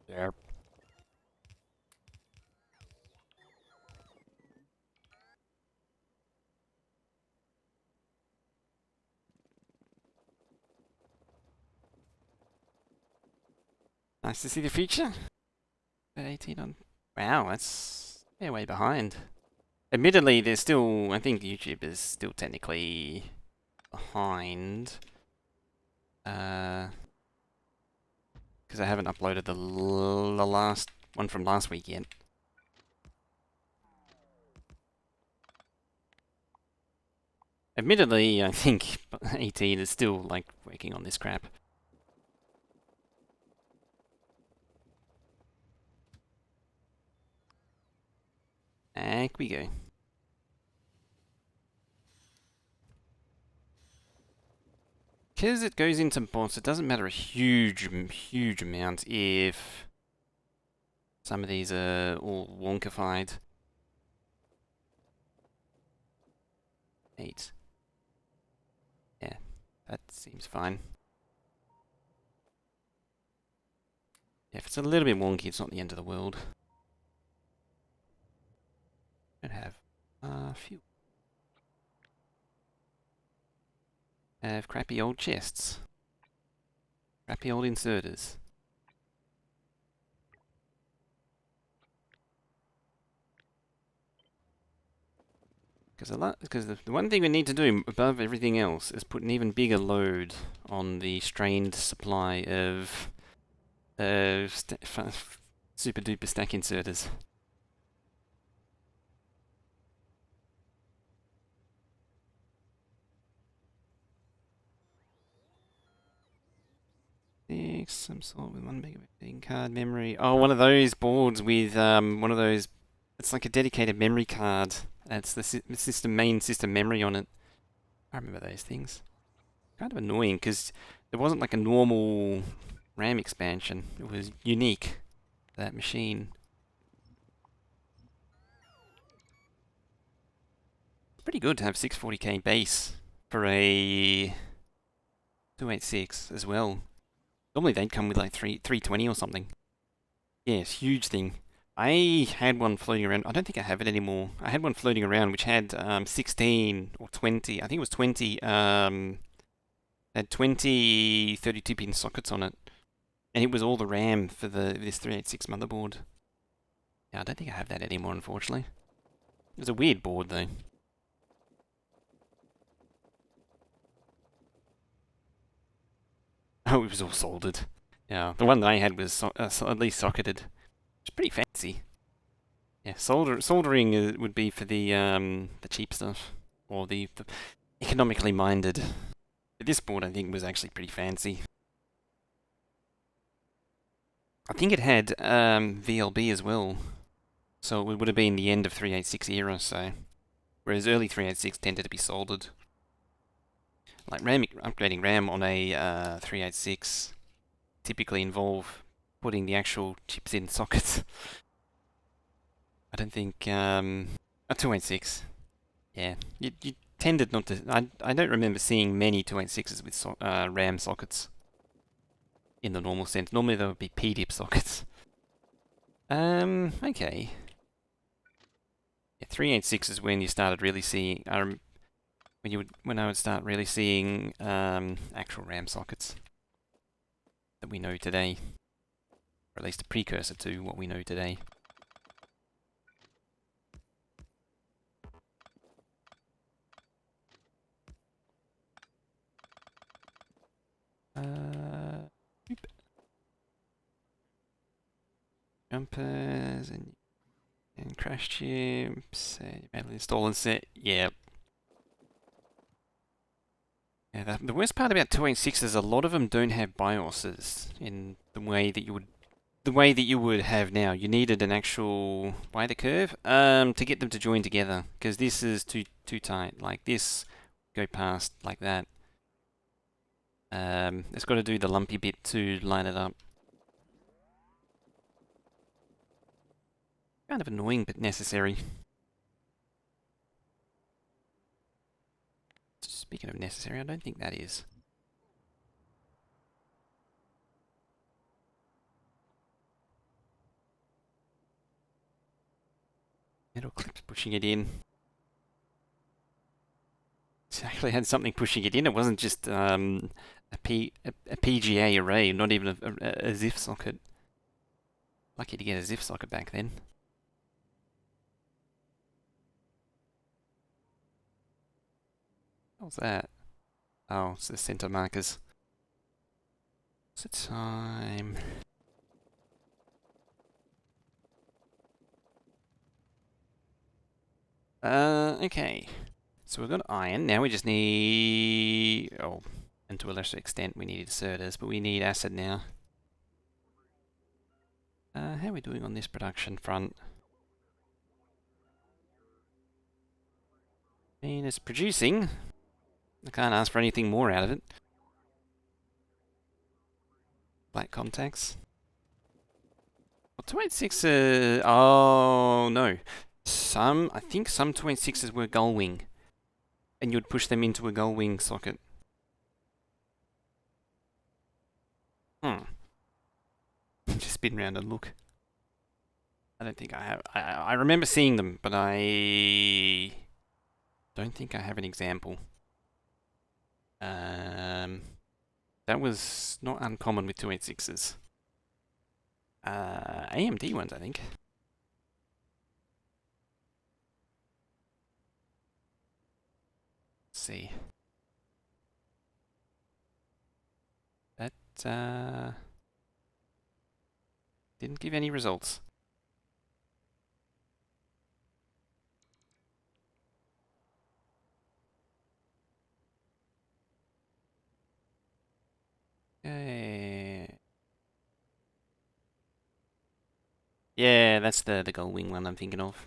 Yep. Nice to see the future. 18 on. Wow, that's they're way behind. Admittedly, there's still. I think YouTube is still technically behind. Because I haven't uploaded the last one from last week yet. Admittedly, I think 18 is still like working on this crap. Back we go. Because it goes into bots, it doesn't matter a huge amount if some of these are all wonkified. 8. Yeah, that seems fine. Yeah, if it's a little bit wonky, it's not the end of the world. Don't have fuel. Have crappy old chests. Crappy old inserters. Because the one thing we need to do above everything else is put an even bigger load on the strained supply of super duper stack inserters. Some sort with 1 MB card memory. Oh, one of those boards with one of those. It's like a dedicated memory card. It's the main system memory on it. I remember those things. Kind of annoying because there wasn't like a normal RAM expansion. It was unique to that machine. It's pretty good to have 640k base for a 286 as well. Normally they'd come with like 320 or something. Yes, huge thing. I had one floating around. I don't think I have it anymore. I had one floating around which had 16 or 20. I think it was 20. Had 20 32-pin sockets on it, and it was all the RAM for this 386 motherboard. Yeah, I don't think I have that anymore, unfortunately. It was a weird board though. Oh, it was all soldered. Yeah, the one that I had was at least socketed. It's pretty fancy. Yeah, soldering would be for the cheap stuff, or the economically minded. But this board I think was actually pretty fancy. I think it had VLB as well, so it would have been the end of 386 era. So, whereas early 386 tended to be soldered. Like upgrading RAM on a 386 typically involve putting the actual chips in sockets. I don't think a 286. Yeah, you tended not to. I don't remember seeing many 286s with RAM sockets in the normal sense. Normally there would be PDIP sockets. Okay. Yeah, 386 is when you started really seeing. When I would start really seeing actual RAM sockets that we know today, or at least a precursor to what we know today. Jumpers and crash chips. Manually install and set. Yeah. Yeah. The worst part about 286 is a lot of them don't have BIOSes in the way that you would have now. You needed an actual wire curve to get them to join together, because this is too tight. Like this, go past like that. It's got to do the lumpy bit to line it up. Kind of annoying, but necessary. Speaking of necessary, I don't think that is. Metal clips pushing it in. It actually had something pushing it in. It wasn't just a PGA array, not even a ZIF socket. Lucky to get a ZIF socket back then. What was that? Oh, it's the center markers. What's the time? Okay. So we've got iron. Now we just need... Oh, and to a lesser extent we need deserters, but we need acid now. How are we doing on this production front? I mean, it's producing. I can't ask for anything more out of it. Black contacts. Well, 286 oh, no. I think some 286s were gull wing. And you'd push them into a gull wing socket. Just spin around and look. I don't think I have. I remember seeing them, but I don't think I have an example. That was not uncommon with 286s. AMD ones, I think. Let's see. That didn't give any results. Yeah, that's the gull wing one I'm thinking of.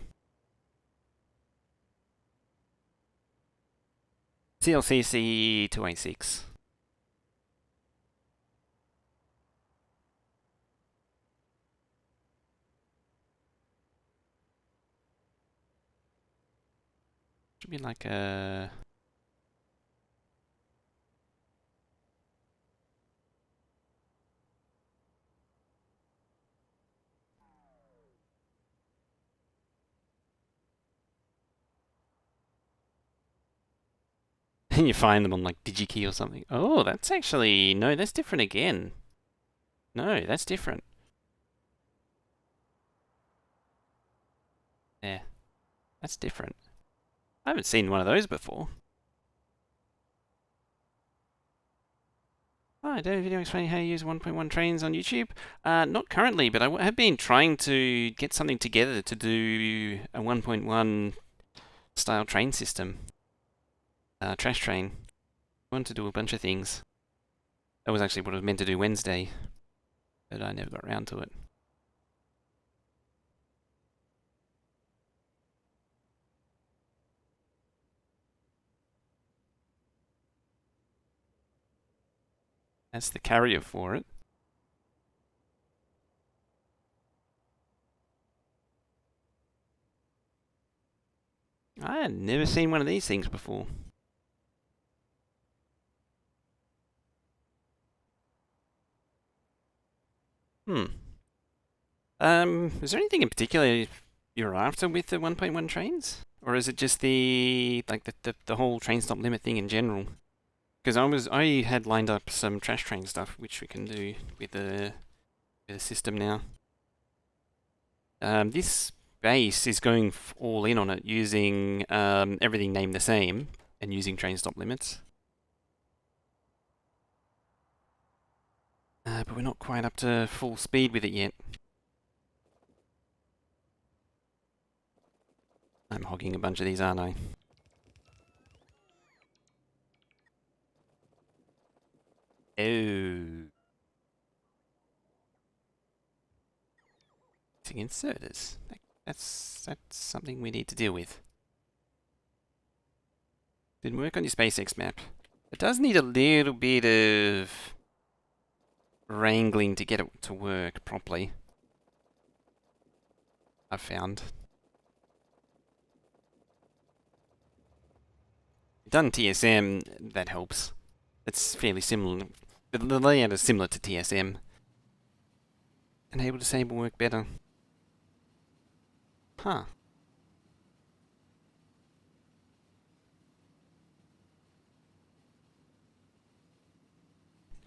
CLCC 286. Should be like a... you find them on like DigiKey or something. Oh, that's actually... No, that's different again. No, that's different. Yeah, that's different. I haven't seen one of those before. Oh, I did a video explaining how to use 1.1 trains on YouTube. Not currently, but I have been trying to get something together to do a 1.1 style train system. Trash train. I wanted to do a bunch of things. That was actually what I was meant to do Wednesday, but I never got around to it. That's the carrier for it. I had never seen one of these things before. Is there anything in particular you're after with the 1.1 trains? Or is it just the whole train stop limit thing in general? Because I had lined up some trash train stuff which we can do with the system now. This base is going all in on it using everything named the same and using train stop limits. But we're not quite up to full speed with it yet. I'm hogging a bunch of these, aren't I? Oh. Inserters. That's something we need to deal with. Didn't work on your SpaceX map. It does need a little bit of wrangling to get it to work properly. I've found. Done TSM, that helps. It's fairly similar. The layout is similar to TSM. Enable disable work better. Huh.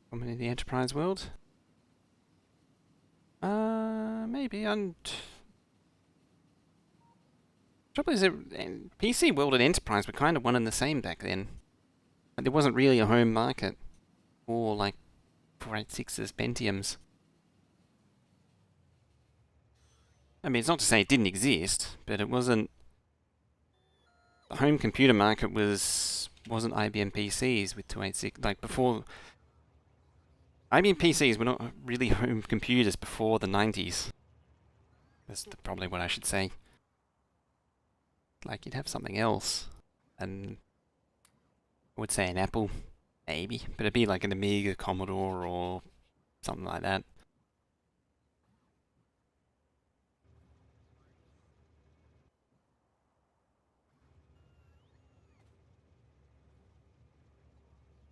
Common in the enterprise world? maybe. Trouble is that PC World and Enterprise were kind of one and the same back then. Like, there wasn't really a home market for like 486s, Pentiums. I mean, it's not to say it didn't exist, but it wasn't. The home computer market wasn't IBM PCs with 286. Like before, IBM PCs were not really home computers before the 90s. That's probably what I should say. Like you'd have something else, and I would say an Apple, maybe, but it'd be like an Amiga, Commodore, or something like that.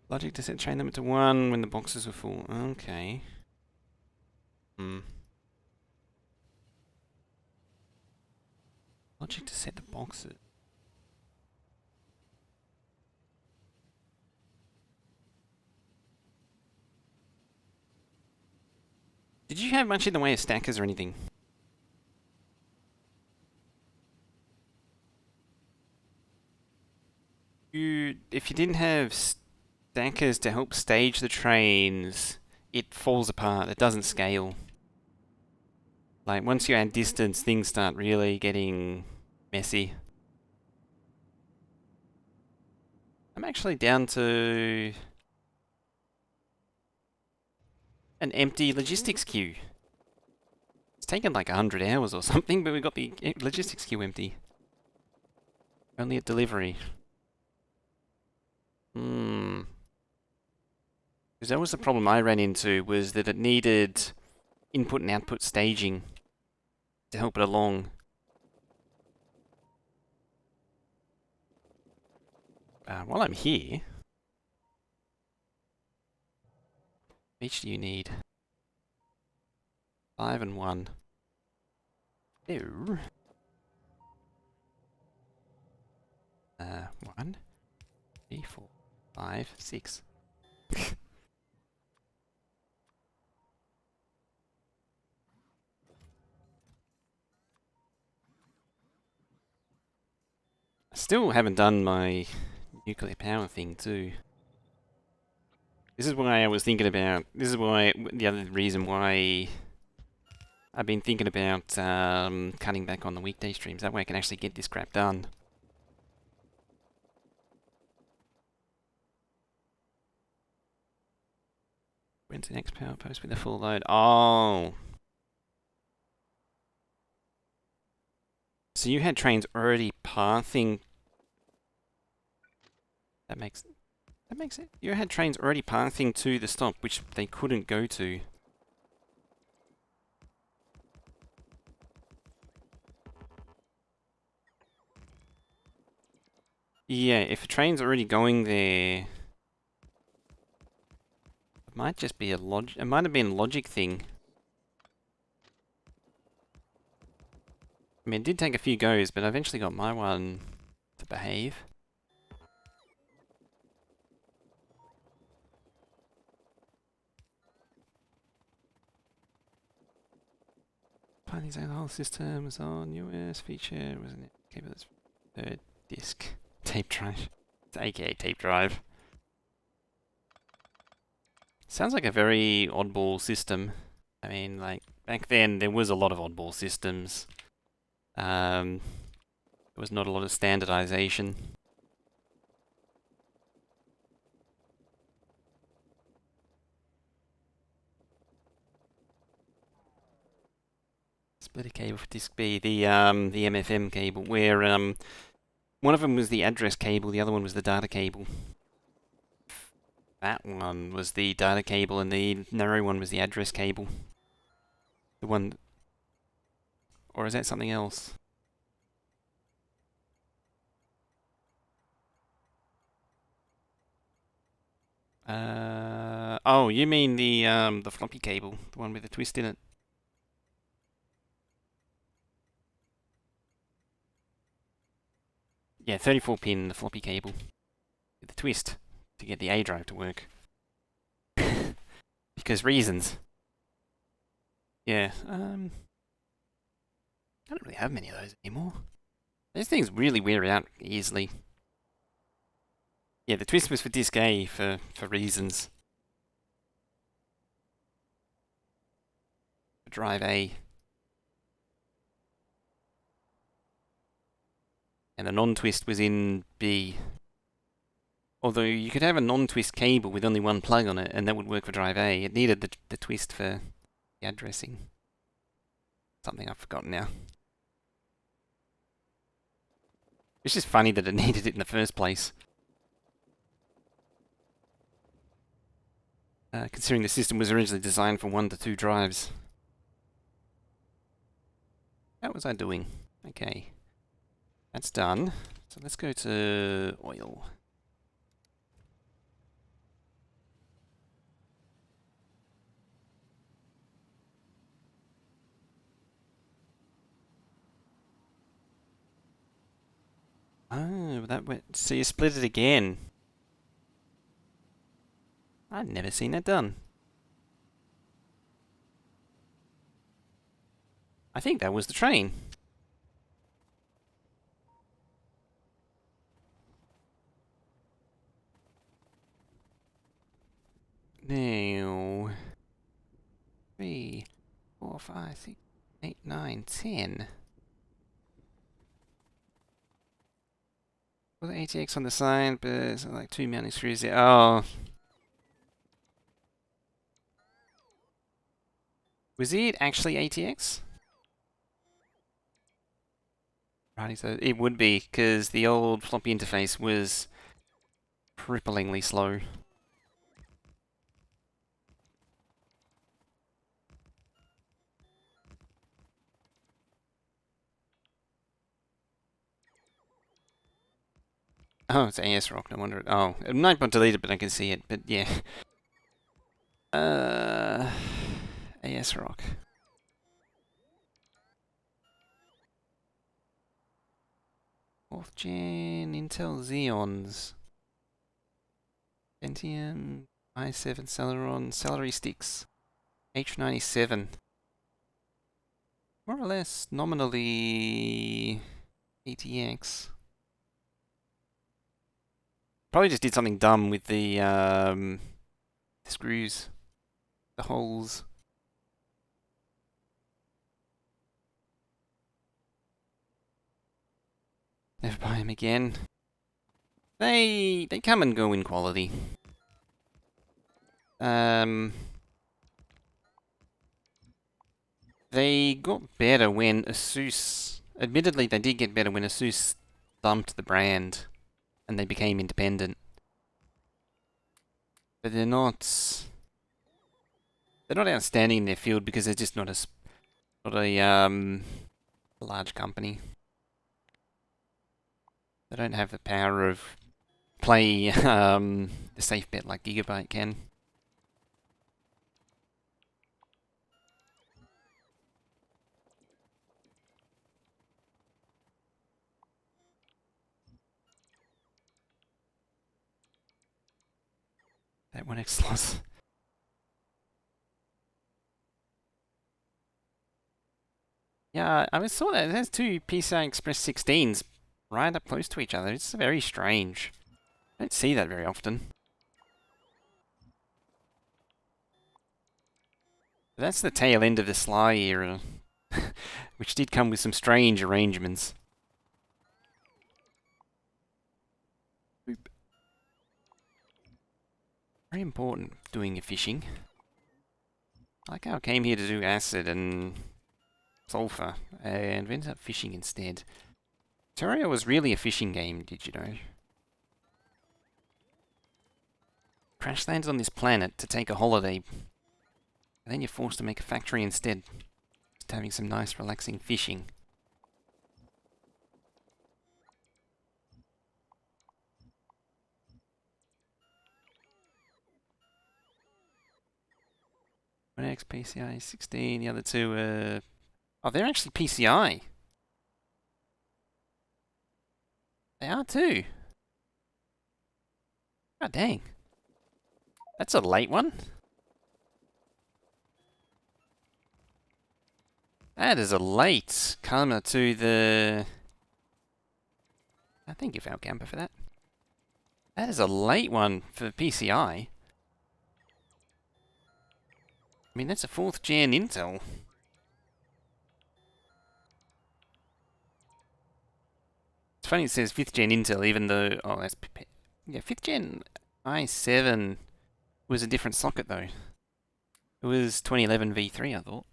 Logic to set train limit to 1 when the boxes were full. Okay. Logic to set the boxes. Did you have much in the way of stackers or anything? If you didn't have stackers to help stage the trains, it falls apart. It doesn't scale. Like once you add distance, things start really getting messy. I'm actually down to an empty logistics queue. It's taken like 100 hours or something, but we got the logistics queue empty. Only at delivery. Because that was the problem I ran into, was that it needed input and output staging to help it along. While I'm here, each do you need? 5 and 1. Ew. 1, 3, 4, 5, 6. I still haven't done my nuclear power thing too. This is why I was thinking about, this is why, the other reason why I've been thinking about cutting back on the weekday streams. That way I can actually get this crap done. When's the next power post with a full load? Oh! So you had trains already passing. That makes it. You had trains already passing to the stop, which they couldn't go to. Yeah, if a train's already going there, it might just be a it might have been a logic thing. I mean, it did take a few goes, but I eventually got my one to behave. Finding the whole system was on US feature, wasn't it? Okay, but that's third disk tape drive. It's aka tape drive. Sounds like a very oddball system. I mean, like, back then there was a lot of oddball systems. There was not a lot of standardization. Splitter cable for disk B, the MFM cable, where one of them was the address cable, the other one was the data cable. That one was the data cable, and the narrow one was the address cable. The one, or is that something else? Oh, you mean the floppy cable, the one with the twist in it? Yeah, 34 pin, the floppy cable with the twist to get the A drive to work. Because reasons. Yeah. I don't really have many of those anymore. These things really wear out easily. Yeah, the twist was for disc A for reasons. For drive A. And the non-twist was in B. Although you could have a non-twist cable with only one plug on it, and that would work for drive A. It needed the twist for the addressing. Something I've forgotten now. It's just funny that it needed it in the first place. Considering the system was originally designed for 1 to 2 drives. How was I doing? Okay. That's done. So let's go to oil. Oh, that went. So you split it again. I'd never seen that done. I think that was the train. Now, 3, 4, 5, 6, 8, 9, 10. Was it ATX on the side, but it's like 2 mounting screws there. Oh. Was it actually ATX? Right, so it would be, because the old floppy interface was cripplingly slow. Oh, it's AS Rock, no wonder. Oh, it might not deleted, but I can see it, but yeah. AS Rock. Fourth gen Intel Xeons. Pentium, i7 Celeron, Celery Sticks, H97. More or less nominally ATX. Probably just did something dumb with the screws, the holes. Never buy them again. They come and go in quality. They got better when ASUS. Admittedly, they did get better when ASUS thumped the brand, and they became independent. But they're not. They're not outstanding in their field because they're just not a large company. They don't have the power of play the safe bet like Gigabyte can. That 1X slot. Yeah, I saw that. It has two PCI Express 16s right up close to each other. It's very strange. I don't see that very often. But that's the tail end of the Sly era, which did come with some strange arrangements. Boop. Very important doing your fishing. I like how I came here to do acid and sulfur, and we ended up fishing instead. Factorio was really a fishing game, did you know? Crash lands on this planet to take a holiday, and then you're forced to make a factory instead. Just having some nice relaxing fishing. One X PCI 16, the other two oh, they're actually PCI. They are too. Oh, dang. That's a late one. That is a late comer to the... I thank you, Falcamper, for that. That is a late one for PCI. I mean, that's a 4th gen Intel. It's funny it says 5th gen Intel, even though... Oh, that's... Yeah, 5th gen i7 was a different socket, though. It was 2011 V3, I thought.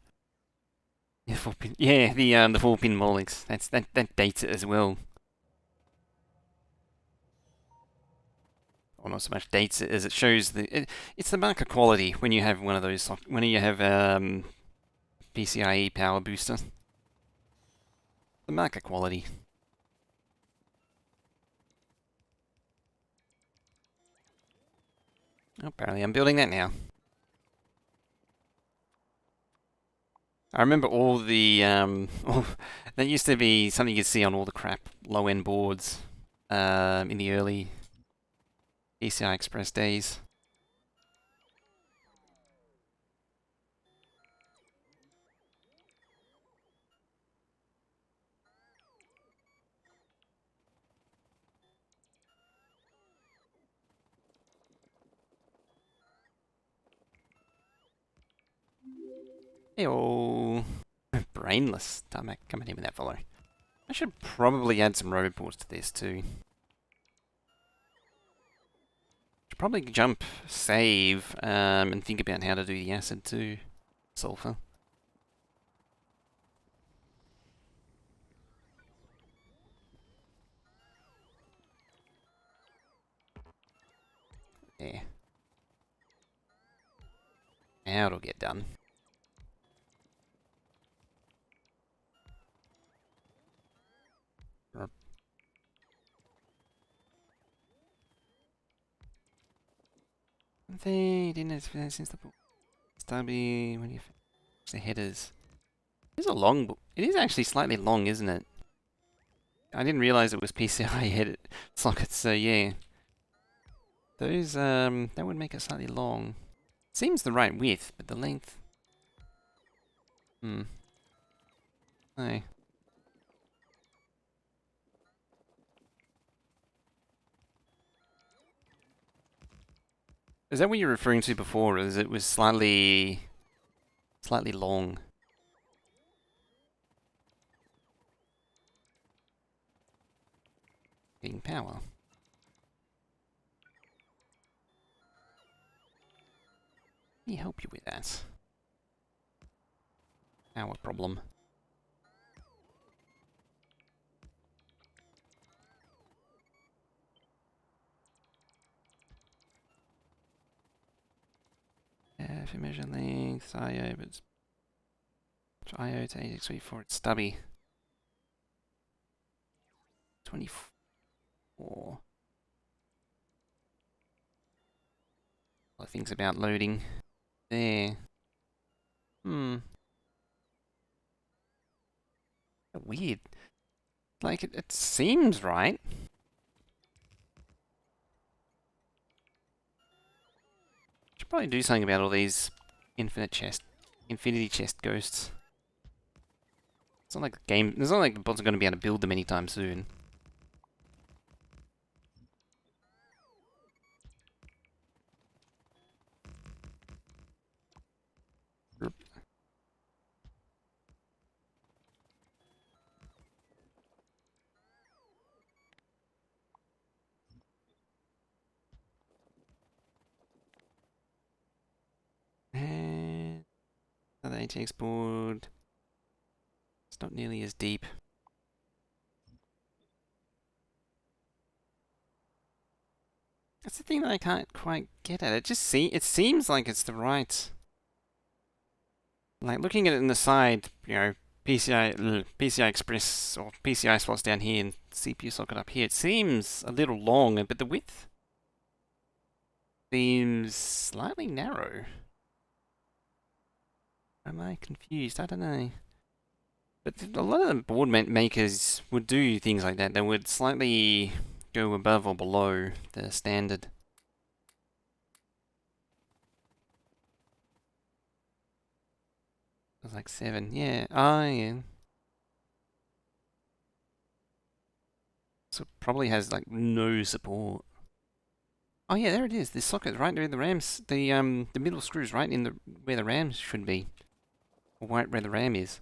Yeah, 4-pin. Yeah, the 4-pin Molex. That dates it as well. Or not so much dates it as it shows it's the marker quality when you have one of those when you have PCIe power booster. The marker quality. Apparently, I'm building that now. I remember all the that used to be something you'd see on all the crap low-end boards in the early PCI Express days. Heyo. Brainless tarmac coming in with that follow. I should probably add some road ports to this too. Should probably jump, save, and think about how to do the acid to sulfur. There. Now it'll get done. They didn't have since the stubby when you finish the headers. It is a long it is actually slightly long, isn't it? I didn't realize it was PCI headed sockets, so yeah. Those that would make it slightly long. Seems the right width, but the length. No. Is that what you're referring to before, or is it was slightly long? Getting power. Let me help you with that. Power problem. If you measure length, IO, but it's IO to 8634, it's stubby. 24. A lot of things about loading. There. Weird. Like, it seems right. Should probably do something about all these infinity chest ghosts. It's not like the game. It's not like the bots are going to be able to build them anytime soon. And another ATX board. It's not nearly as deep. That's the thing that I can't quite get at. It seems like it's the right. Like looking at it in the side, you know, PCI Express or PCI slots down here and CPU socket up here. It seems a little long, but the width seems slightly narrow. Am I confused? I don't know. But a lot of the board makers would do things like that. They would slightly go above or below the standard. was like 7. Yeah. Oh, yeah. So it probably has like no support. Oh yeah, there it is. The socket's right where the rams, the middle screw's right in the where the rams should be, or right where the ram is.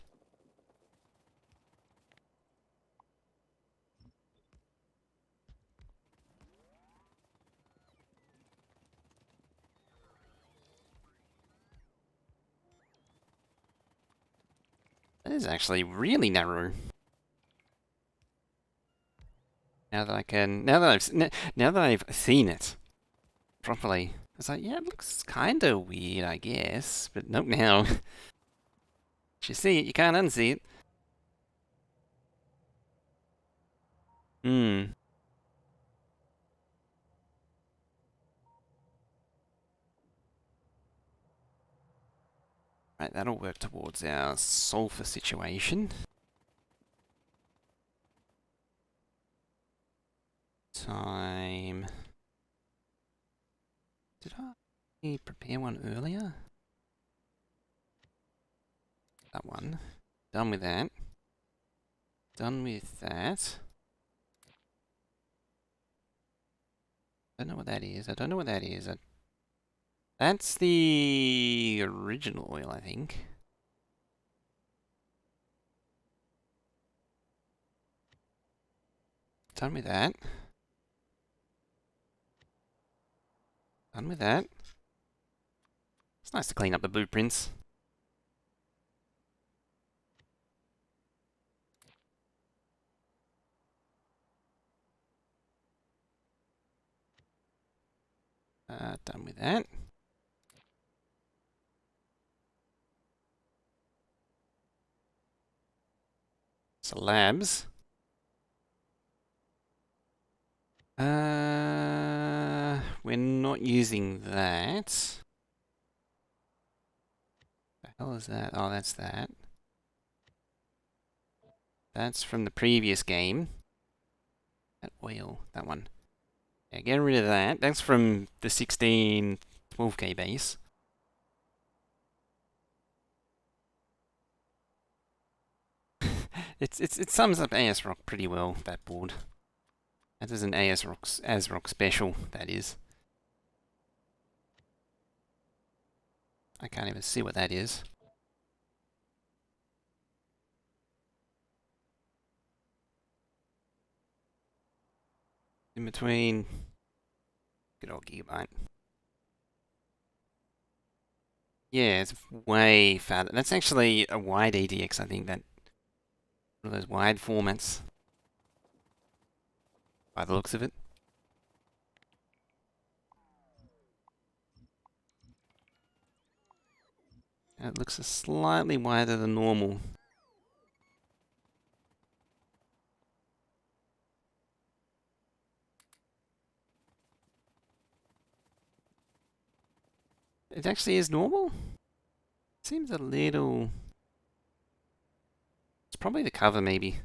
That is actually really narrow. Now that I can, now that I've seen it properly, it's like, yeah, it looks kind of weird, I guess, but nope. Now, once you see it, you can't unsee it. Hmm. Right, that'll work towards our sulfur situation. Time. Did I prepare one earlier? That one. Done with that. Done with that. Don't know what that is. I don't know what that is. That's the original oil, I think. Done with that. Done with that. It's nice to clean up the blueprints. Done with that. Slabs. We're not using that. The hell is that? Oh, that's that. That's from the previous game. That oil, that one. Yeah, get rid of that. That's from the 16 12K base. It sums up AS Rock pretty well, that board. That is an AS Rock special, that is. I can't even see what that is. In between. Good old Gigabyte. Yeah, it's way farther. That's actually a wide ADX, I think. That one of those wide formats. By the looks of it. And it looks slightly wider than normal. It actually is normal? Seems a little... It's probably the cover, maybe.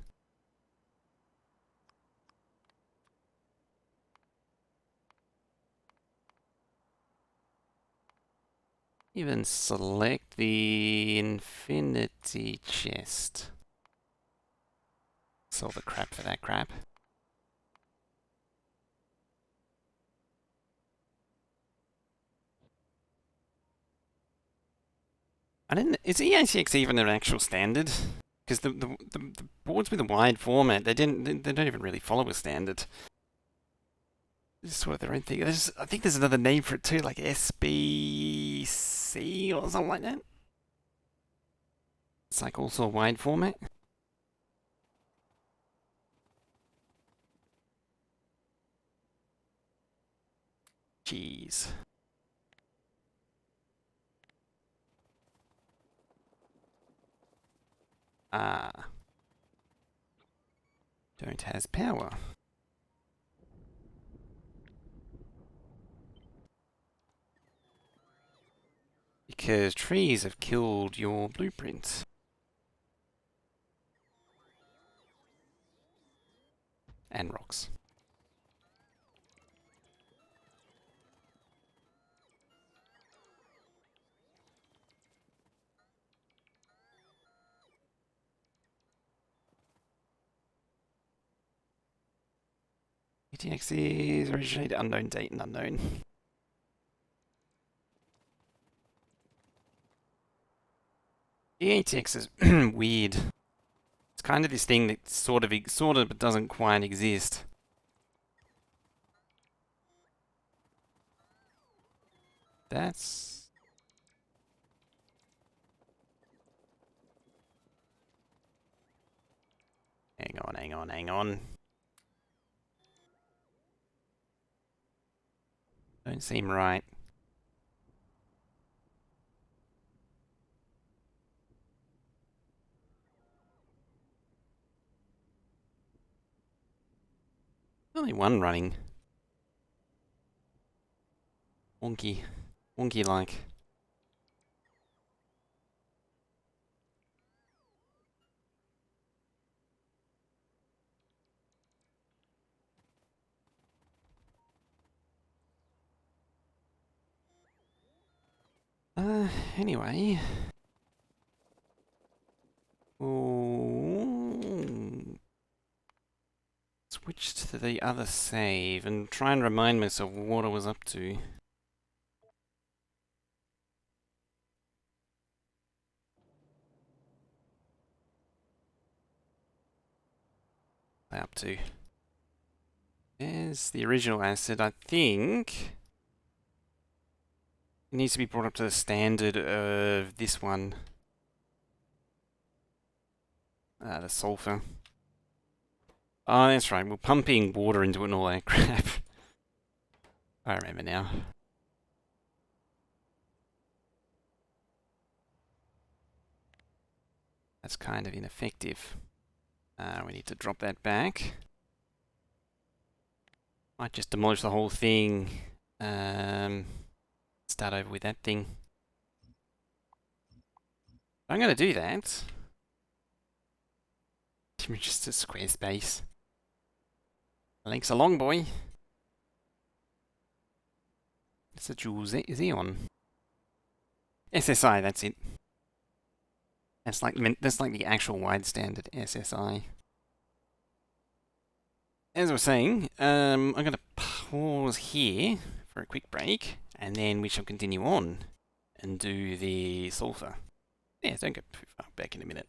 Even select the infinity chest. Sell the crap for that crap. I didn't. Is EACX even an actual standard? Because the boards with a wide format, they don't even really follow a standard. It's sort of their own thing. I think there's another name for it too, like SBC or something like that. It's like also a wide format. Jeez. Ah. Don't has power. Because trees have killed your blueprints. And rocks. GTX is originated unknown date and unknown. GTX is weird. It's kind of this thing that sort of but doesn't quite exist. That's... Hang on. Don't seem right. Only one running. Wonky. Wonky like. Anyway. Ooh. Switch to the other save and try and remind myself what I was up to. Up to. There's the original asset. I think it needs to be brought up to the standard of this one. The sulfur. Oh, that's right. We're pumping water into it and all that crap. I remember now. That's kind of ineffective. We need to drop that back. Might just demolish the whole thing. Start over with that thing. I'm going to do that. Just a square space. Links along, boy. It's a dual Xeon. SSI, that's it. That's like the actual wide standard SSI. As I was saying, I'm going to pause here for a quick break, and then we shall continue on and do the sulfur. Yeah, don't go too far. Back in a minute.